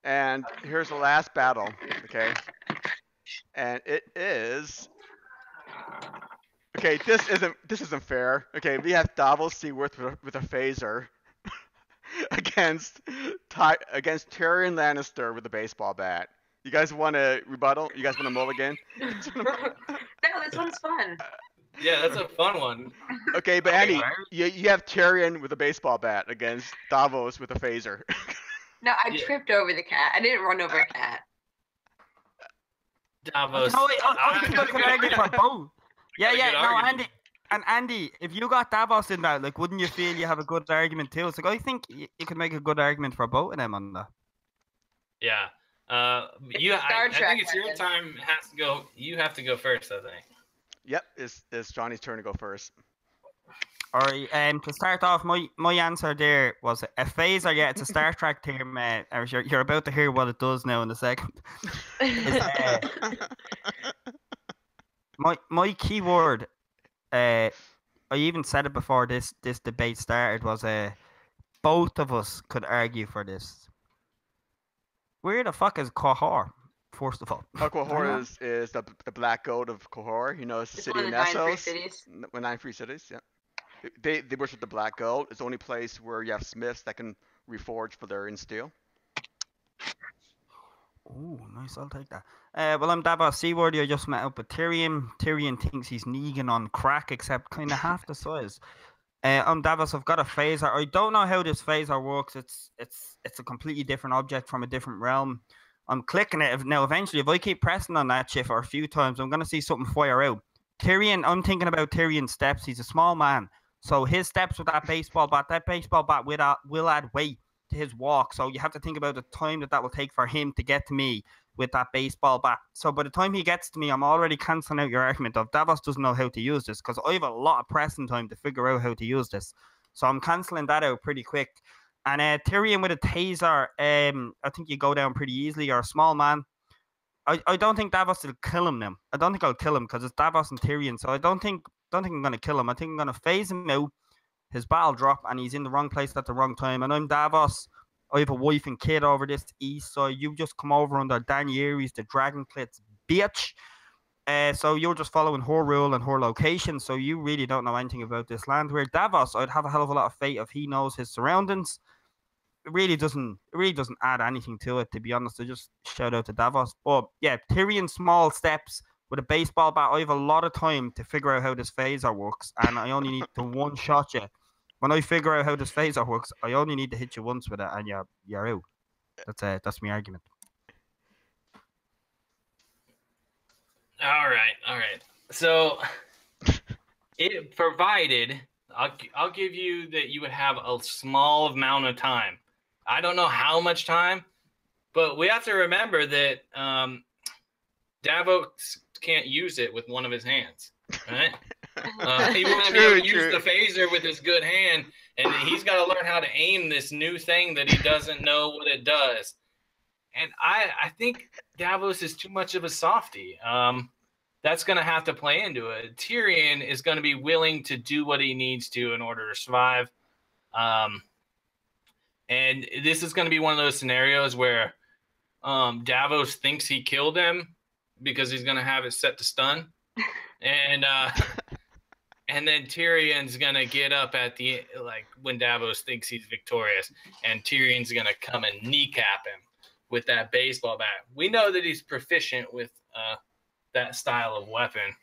And here's the last battle. Okay. And it is. Okay, this isn't fair. Okay, we have Davos Seaworth with a phaser against Tyrion Lannister with a baseball bat. You guys want to rebuttal? You guys want to mulligan? No, this one's fun. Yeah, that's a fun one. Okay, but Andy, you have Tyrion with a baseball bat against Davos with a phaser. No, I tripped over the cat. I didn't run over a cat. Davos. I think I could argue for both. Yeah, Got a good no, argument. Andy, if you got Davos in that, like, wouldn't you feel you have a good argument too? It's like, I think you could make a good argument for both of them on that. Yeah. I think it's your time. Has to go. You have to go first, I think. Yep, it's Johnny's turn to go first. All right, to start off, my answer there was a phaser. Yeah, it's a Star Trek term. You're about to hear what it does now in a second. My keyword, I even said it before this debate started, was both of us could argue for this. Where the fuck is Quahar, first of all? Quahar is the black goat of Quahar. You know, it's the It's city one of of the 9 free Nessos. cities. 9 free cities, yeah. They worship the black goat. It's the only place where you have smiths that can reforge for their in steel. Oh, nice. I'll take that. Well, I'm Davos Seaworthy. I just met up with Tyrion. Tyrion thinks he's Negan on crack, except kind of half the size. I'm Davos. I've got a phaser. I don't know how this phaser works. It's a completely different object from a different realm. I'm clicking it now. Eventually, if I keep pressing on that shit for a few times, I'm gonna see something fire out. Tyrion. I'm thinking about Tyrion's steps. He's a small man, so his steps with that baseball bat will add weight to his walk. So you have to think about the time that will take for him to get to me with that baseball bat. So by the time he gets to me, I'm already cancelling out your argument of Davos doesn't know how to use this, because I have a lot of pressing time to figure out how to use this. So I'm cancelling that out pretty quick. And Tyrion with a taser, I think you go down pretty easily. You're a small man. I don't think Davos will kill him now. I don't think I'll kill him because it's Davos and Tyrion. So I don't think I'm going to kill him. I think I'm going to phase him out. His battle drop, and he's in the wrong place at the wrong time. And I'm Davos. I have a wife and kid over this east, so you just come over under Daenerys, the Dragon Cliffs bitch. So you're just following her rule and her location, so you really don't know anything about this land. Where Davos, I'd have a hell of a lot of faith if he knows his surroundings. It really doesn't add anything to it, to be honest. I just shout out to Davos. But yeah, Tyrion small steps with a baseball bat. I have a lot of time to figure out how this phaser works, and I only need to one shot you. When I figure out how this phaser works, I only need to hit you once with it, and you're out. That's my argument. All right. So, it provided I'll give you that you would have a small amount of time. I don't know how much time, but we have to remember that Davos can't use it with one of his hands, right? He wouldn't be able to use the phaser with his good hand, and he's got to learn how to aim this new thing that he doesn't know what it does. And I think Davos is too much of a softie. That's going to have to play into it. Tyrion is going to be willing to do what he needs to in order to survive. And this is going to be one of those scenarios where Davos thinks he killed him because he's going to have it set to stun. And then Tyrion's going to get up at the when Davos thinks he's victorious, and Tyrion's going to come and kneecap him with that baseball bat. We know that he's proficient with that style of weapon.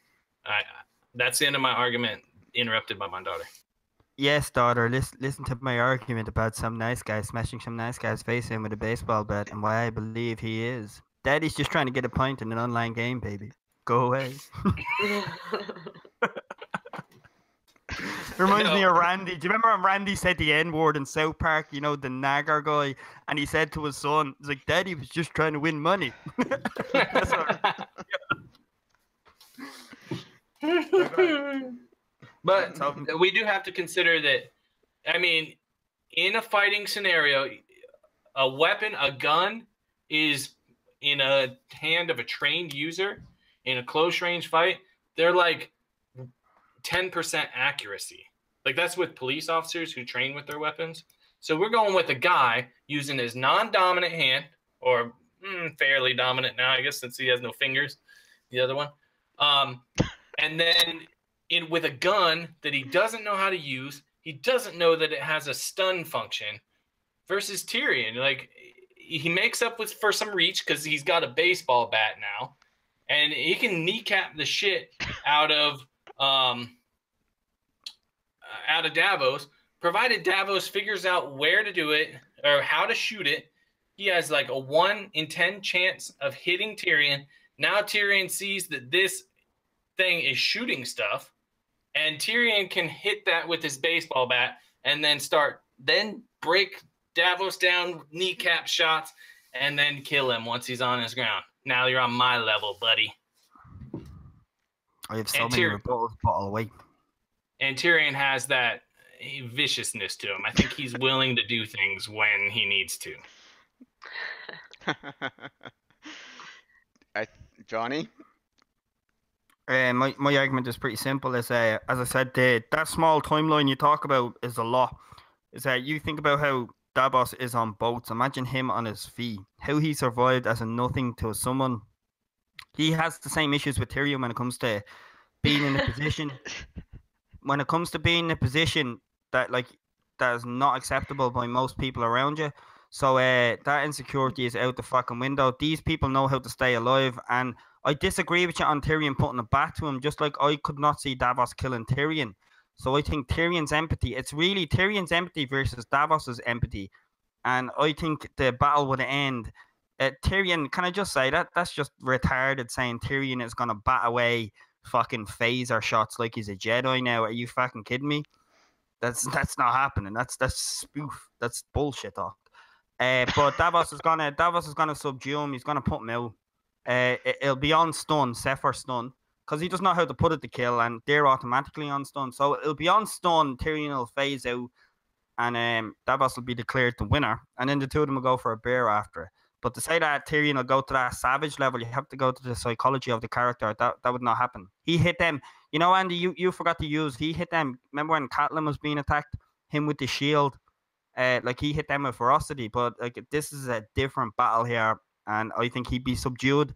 That's the end of my argument, interrupted by my daughter. Yes, daughter, listen to my argument about some nice guy smashing some nice guy's face in with a baseball bat and why I believe he is. Daddy's just trying to get a point in an online game, baby. Go away. Reminds me of Randy. Do you remember when Randy said the N-word in South Park? You know, the nagger guy. And he said to his son, he's like, Daddy was just trying to win money. That's what But we do have to consider that, I mean, in a fighting scenario, a weapon, a gun, is in a hand of a trained user in a close range fight. They're like 10% accuracy. Like, that's with police officers who train with their weapons. So we're going with a guy using his non-dominant hand, or fairly dominant now, I guess, since he has no fingers, the other one. And then with a gun that he doesn't know how to use, he doesn't know that it has a stun function, versus Tyrion. Like, he makes up for some reach because he's got a baseball bat now, and he can kneecap the shit out of Davos, provided Davos figures out where to do it or how to shoot it. He has like a 1 in 10 chance of hitting Tyrion. Now Tyrion sees that this thing is shooting stuff, and Tyrion can hit that with his baseball bat and then break Davos down, kneecap shots, and then kill him once he's on his ground. Now you're on my level, buddy. I have so many rebuttals bottle away. And Tyrion has that viciousness to him. I think he's willing to do things when he needs to. Johnny? My argument is pretty simple. As I said, that small timeline you talk about is a lot. Is that you think about how Davos is on boats. Imagine him on his feet. How he survived as a nothing to someone. He has the same issues with Tyrion when it comes to being in a position. When it comes to being in a position that is not acceptable by most people around you. So that insecurity is out the fucking window. These people know how to stay alive, and I disagree with you on Tyrion putting a bat to him, just like I could not see Davos killing Tyrion. So I think Tyrion's empathy, it's really Tyrion's empathy versus Davos's empathy. And I think the battle would end. Tyrion, can I just say that? That's just retarded saying Tyrion is going to bat away fucking phaser shots like he's a Jedi now. Are you fucking kidding me? That's not happening. That's spoof. That's bullshit talk. But Davos is gonna subdue him. He's gonna put him out. It'll be on stun, set for stun, because he doesn't know how to put it to kill, and they're automatically on stun. So it'll be on stun. Tyrion will phase out, and Davos will be declared the winner, and then the two of them will go for a beer after. But to say that Tyrion will go to that savage level, you have to go to the psychology of the character. That would not happen. He hit them. You know, Andy, you forgot to use. He hit them. Remember when Catelyn was being attacked? Him with the shield. He hit them with ferocity. But this is a different battle here, and I think he'd be subdued.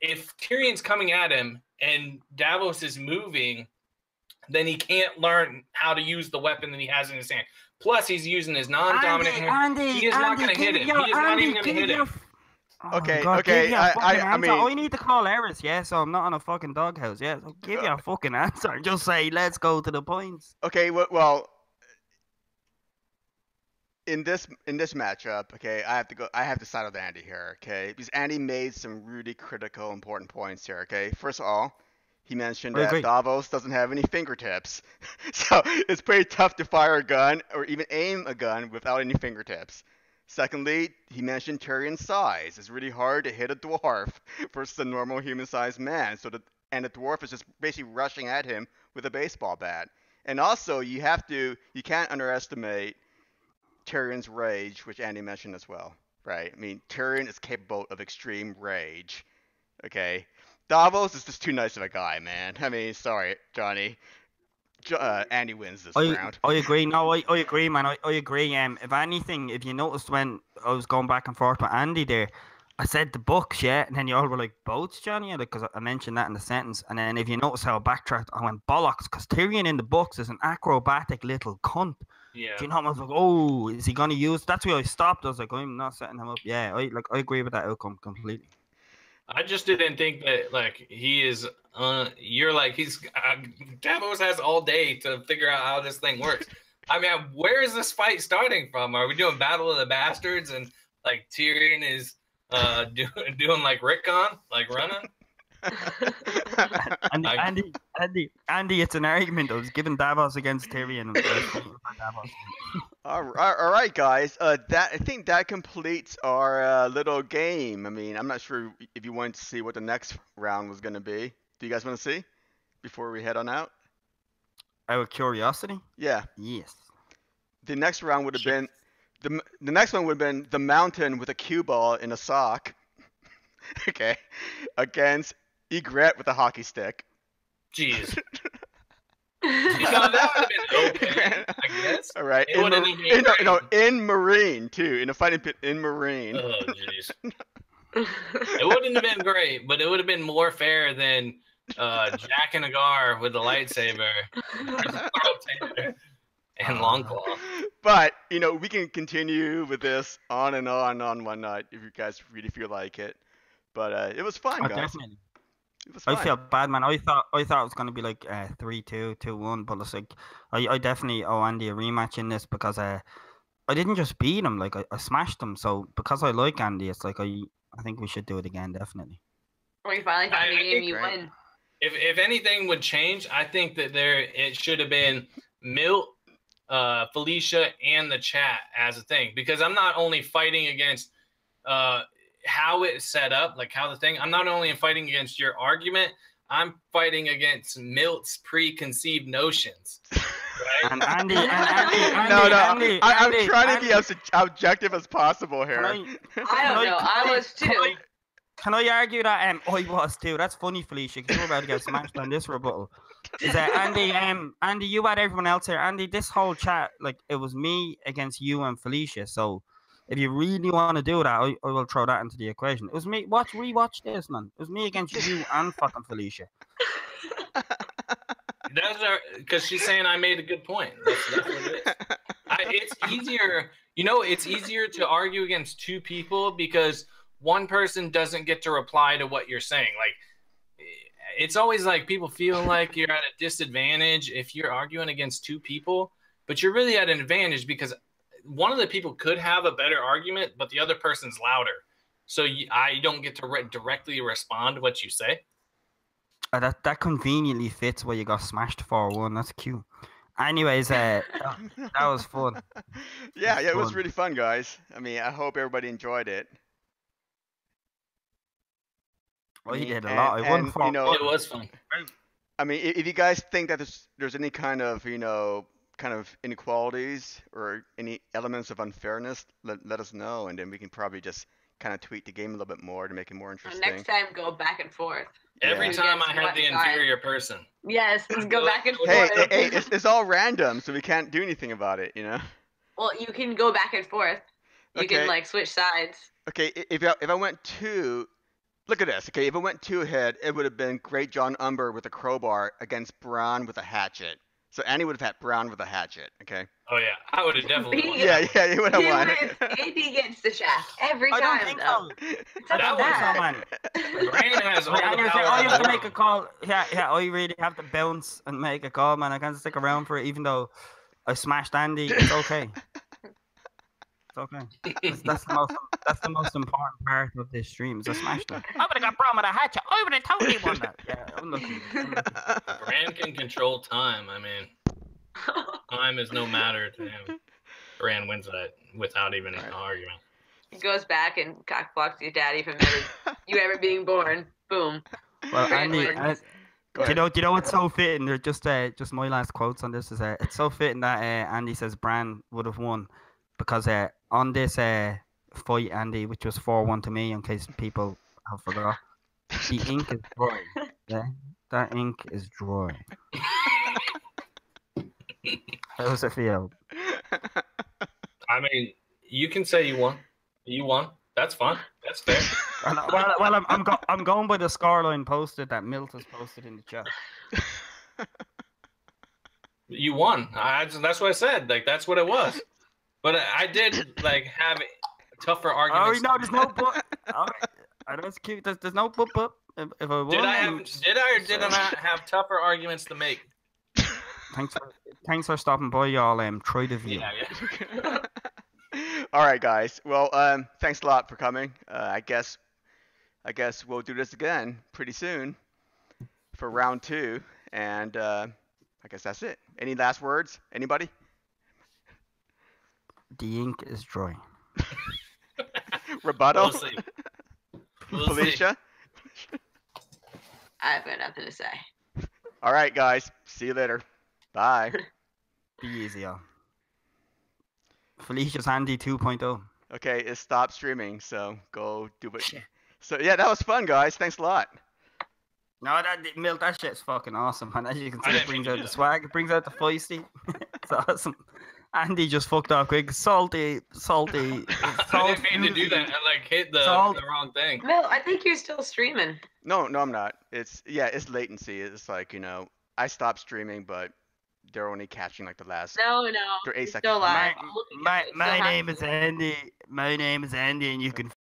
if Tyrion's coming at him and Davos is moving, then he can't learn how to use the weapon that he has in his hand. Plus, he's using his non-dominant hand. He is not going to hit him. He is not even going to hit him. Oh Okay, God, okay, give you a fucking I answer. mean- I need to call Eris, yeah, so I'm not on a fucking doghouse, yeah. So give you a fucking answer. Just say, let's go to the points. Okay, well, in this matchup, okay, I have to side with Andy here, okay, because Andy made some really critical, important points here, okay. First of all, he mentioned I that agree. Davos doesn't have any fingertips, so it's pretty tough to fire a gun or even aim a gun without any fingertips. Secondly, he mentioned Tyrion's size. It's really hard to hit a dwarf versus a normal human-sized man. And the dwarf is just basically rushing at him with a baseball bat. And also, you can't underestimate Tyrion's rage, which Andy mentioned as well, right? I mean, Tyrion is capable of extreme rage. Okay, Davos is just too nice of a guy, man. I mean, sorry, Johnny. Andy wins this round. I agree. No, I agree, man. I agree. If anything, if you noticed when I was going back and forth with Andy there, I said the books, yeah, and then you all were like, boats, Johnny, because I mentioned that in the sentence. And then if you notice how I backtracked, I went bollocks, because Tyrion in the books is an acrobatic little cunt. Yeah. Do you know? I was like, oh, is he gonna use? That's why I stopped. I was like, I'm not setting him up. Yeah, I agree with that outcome completely. I just didn't think that like he is. You're like Davos has all day to figure out how this thing works. I mean, where is this fight starting from? Are we doing Battle of the Bastards and like Tyrion is doing like Rickon, like running? Andy, it's an argument. I was giving Davos against Tyrion. All right, guys. I think that completes our little game. I mean, I'm not sure if you wanted to see what the next round was going to be. Do you guys want to see before we head on out? Out of curiosity? Yeah. Yes. The next round would have been the next one would have been the mountain with a cue ball in a sock. Okay, against Egret with a hockey stick. Jeez. That would have been okay, I guess. All right. In Marine too. In a fighting pit in Marine. Oh jeez. It wouldn't have been great, but it would have been more fair than Jack and Agar with the lightsaber and Longclaw. But we can continue with this on and on one night if you guys really feel like it. But it was fun, guys. Definitely. It was fun. I felt bad, man. I thought it was gonna be like 3-2, 2-1, but it's like I definitely owe Andy a rematch in this because I didn't just beat him, like I smashed him. So because I like Andy, it's like I think we should do it again, definitely. Or you finally found a game you win. If anything would change, I think that it should have been Milt, Felicia, and the chat as a thing, because I'm not only fighting against how it's set up, like how the thing. I'm not only fighting against your argument, I'm fighting against Milt's preconceived notions. Right? And Andy, I'm trying to be as objective as possible here. I don't know. I was too. Can I argue that I was too? That's funny, Felicia, because you're about to get smashed on this rebuttal. Is that Andy, you had everyone else here. Andy, this whole chat, like, it was me against you and Felicia. So if you really want to do that, I will throw that into the equation. It was me. Rewatch this, man. It was me against you and fucking Felicia. That's because she's saying I made a good point. That's what it is. It's easier, it's easier to argue against two people because one person doesn't get to reply to what you're saying. Like, it's always like people feel like you're at a disadvantage if you're arguing against two people, but you're really at an advantage because one of the people could have a better argument, but the other person's louder. So I don't get to directly respond to what you say. That conveniently fits where you got smashed 4-1. That's cute. Anyways, that was fun. Yeah, it was really fun, guys. I mean, I hope everybody enjoyed it. Well, you did a lot. It was fun. I mean, if you guys think that there's any kind of inequalities or any elements of unfairness, let us know, and then we can probably just kind of tweak the game a little bit more to make it more interesting. Next time, go back and forth. Every time I had the inferior person. Yes, let's go back and forth. Hey, it's all random, so we can't do anything about it, Well, you can go back and forth. You can switch sides. Okay, if I went 2, Look at this. Okay, if it went 2-hit, it would have been Great John Umber with a crowbar against Braun with a hatchet. So Andy would have had Braun with a hatchet. Okay. Oh yeah, I would have definitely won. Yeah, that yeah, you would have He won. wins. AB gets the shaft every I time, don't think though. so. It's I not don't That think so, bad. man. one. Brain has all Like, the I'm gonna say, power I in the have to make a world. call. Yeah, I really have to bounce and make a call, man. I can't stick around for it, even though I smashed Andy. It's okay. It's okay. That's the most important part of this stream. Is I smashed him. I would have got Braun with a hatchet. I would have totally won that. Yeah, I'm lucky. Bran can control time. I mean, time is no matter to him. Bran wins that without even an argument. He goes back and cockblocks your daddy from you ever being born. Boom. Well, Bran Andy, wins. Go do ahead. you know what's so fitting? They're just my last quotes on this is it's so fitting that Andy says Bran would have won because on this fight, Andy, which was 4-1 to me, in case people have forgot, the ink is dry. Yeah, that ink is dry. How does it feel? I mean, you can say you won. You won. That's fine. That's fair. Well, I'm going by the scoreline posted that Milt has posted in the chat. You won. That's what I said. Like that's what it was. But I did like have tougher Oh arguments. no, there's no but. All right. I know it's cute. There's no but. If I won, Did I then- did I not have tougher arguments to make? Thanks for stopping by, y'all. Try the view. Yeah. All right, guys. Well, thanks a lot for coming. I guess we'll do this again pretty soon for round 2, and I guess that's it. Any last words? Anybody? The ink is dry. Rebuttal? We'll see. We'll see. Felicia? I've got nothing to say. All right, guys. See you later. Bye. Be easy, y'all. Felicia's Handy 2.0. Okay, it stopped streaming, so go do it. So yeah, that was fun, guys. Thanks a lot. No, that shit's fucking awesome, man. As you can see, I it didn't brings mean to out do the that. swag, it brings out the feisty. It's awesome. Andy just fucked off quick. Salty. I didn't mean to do that. I like hit the wrong thing. Mel, I think you're still streaming. No, I'm not. It's latency. It's like, I stopped streaming, but they're only catching like the last. No, They're 8 you're seconds still behind. live. I'm looking My at it. Still name is Andy. My name is Andy, and you can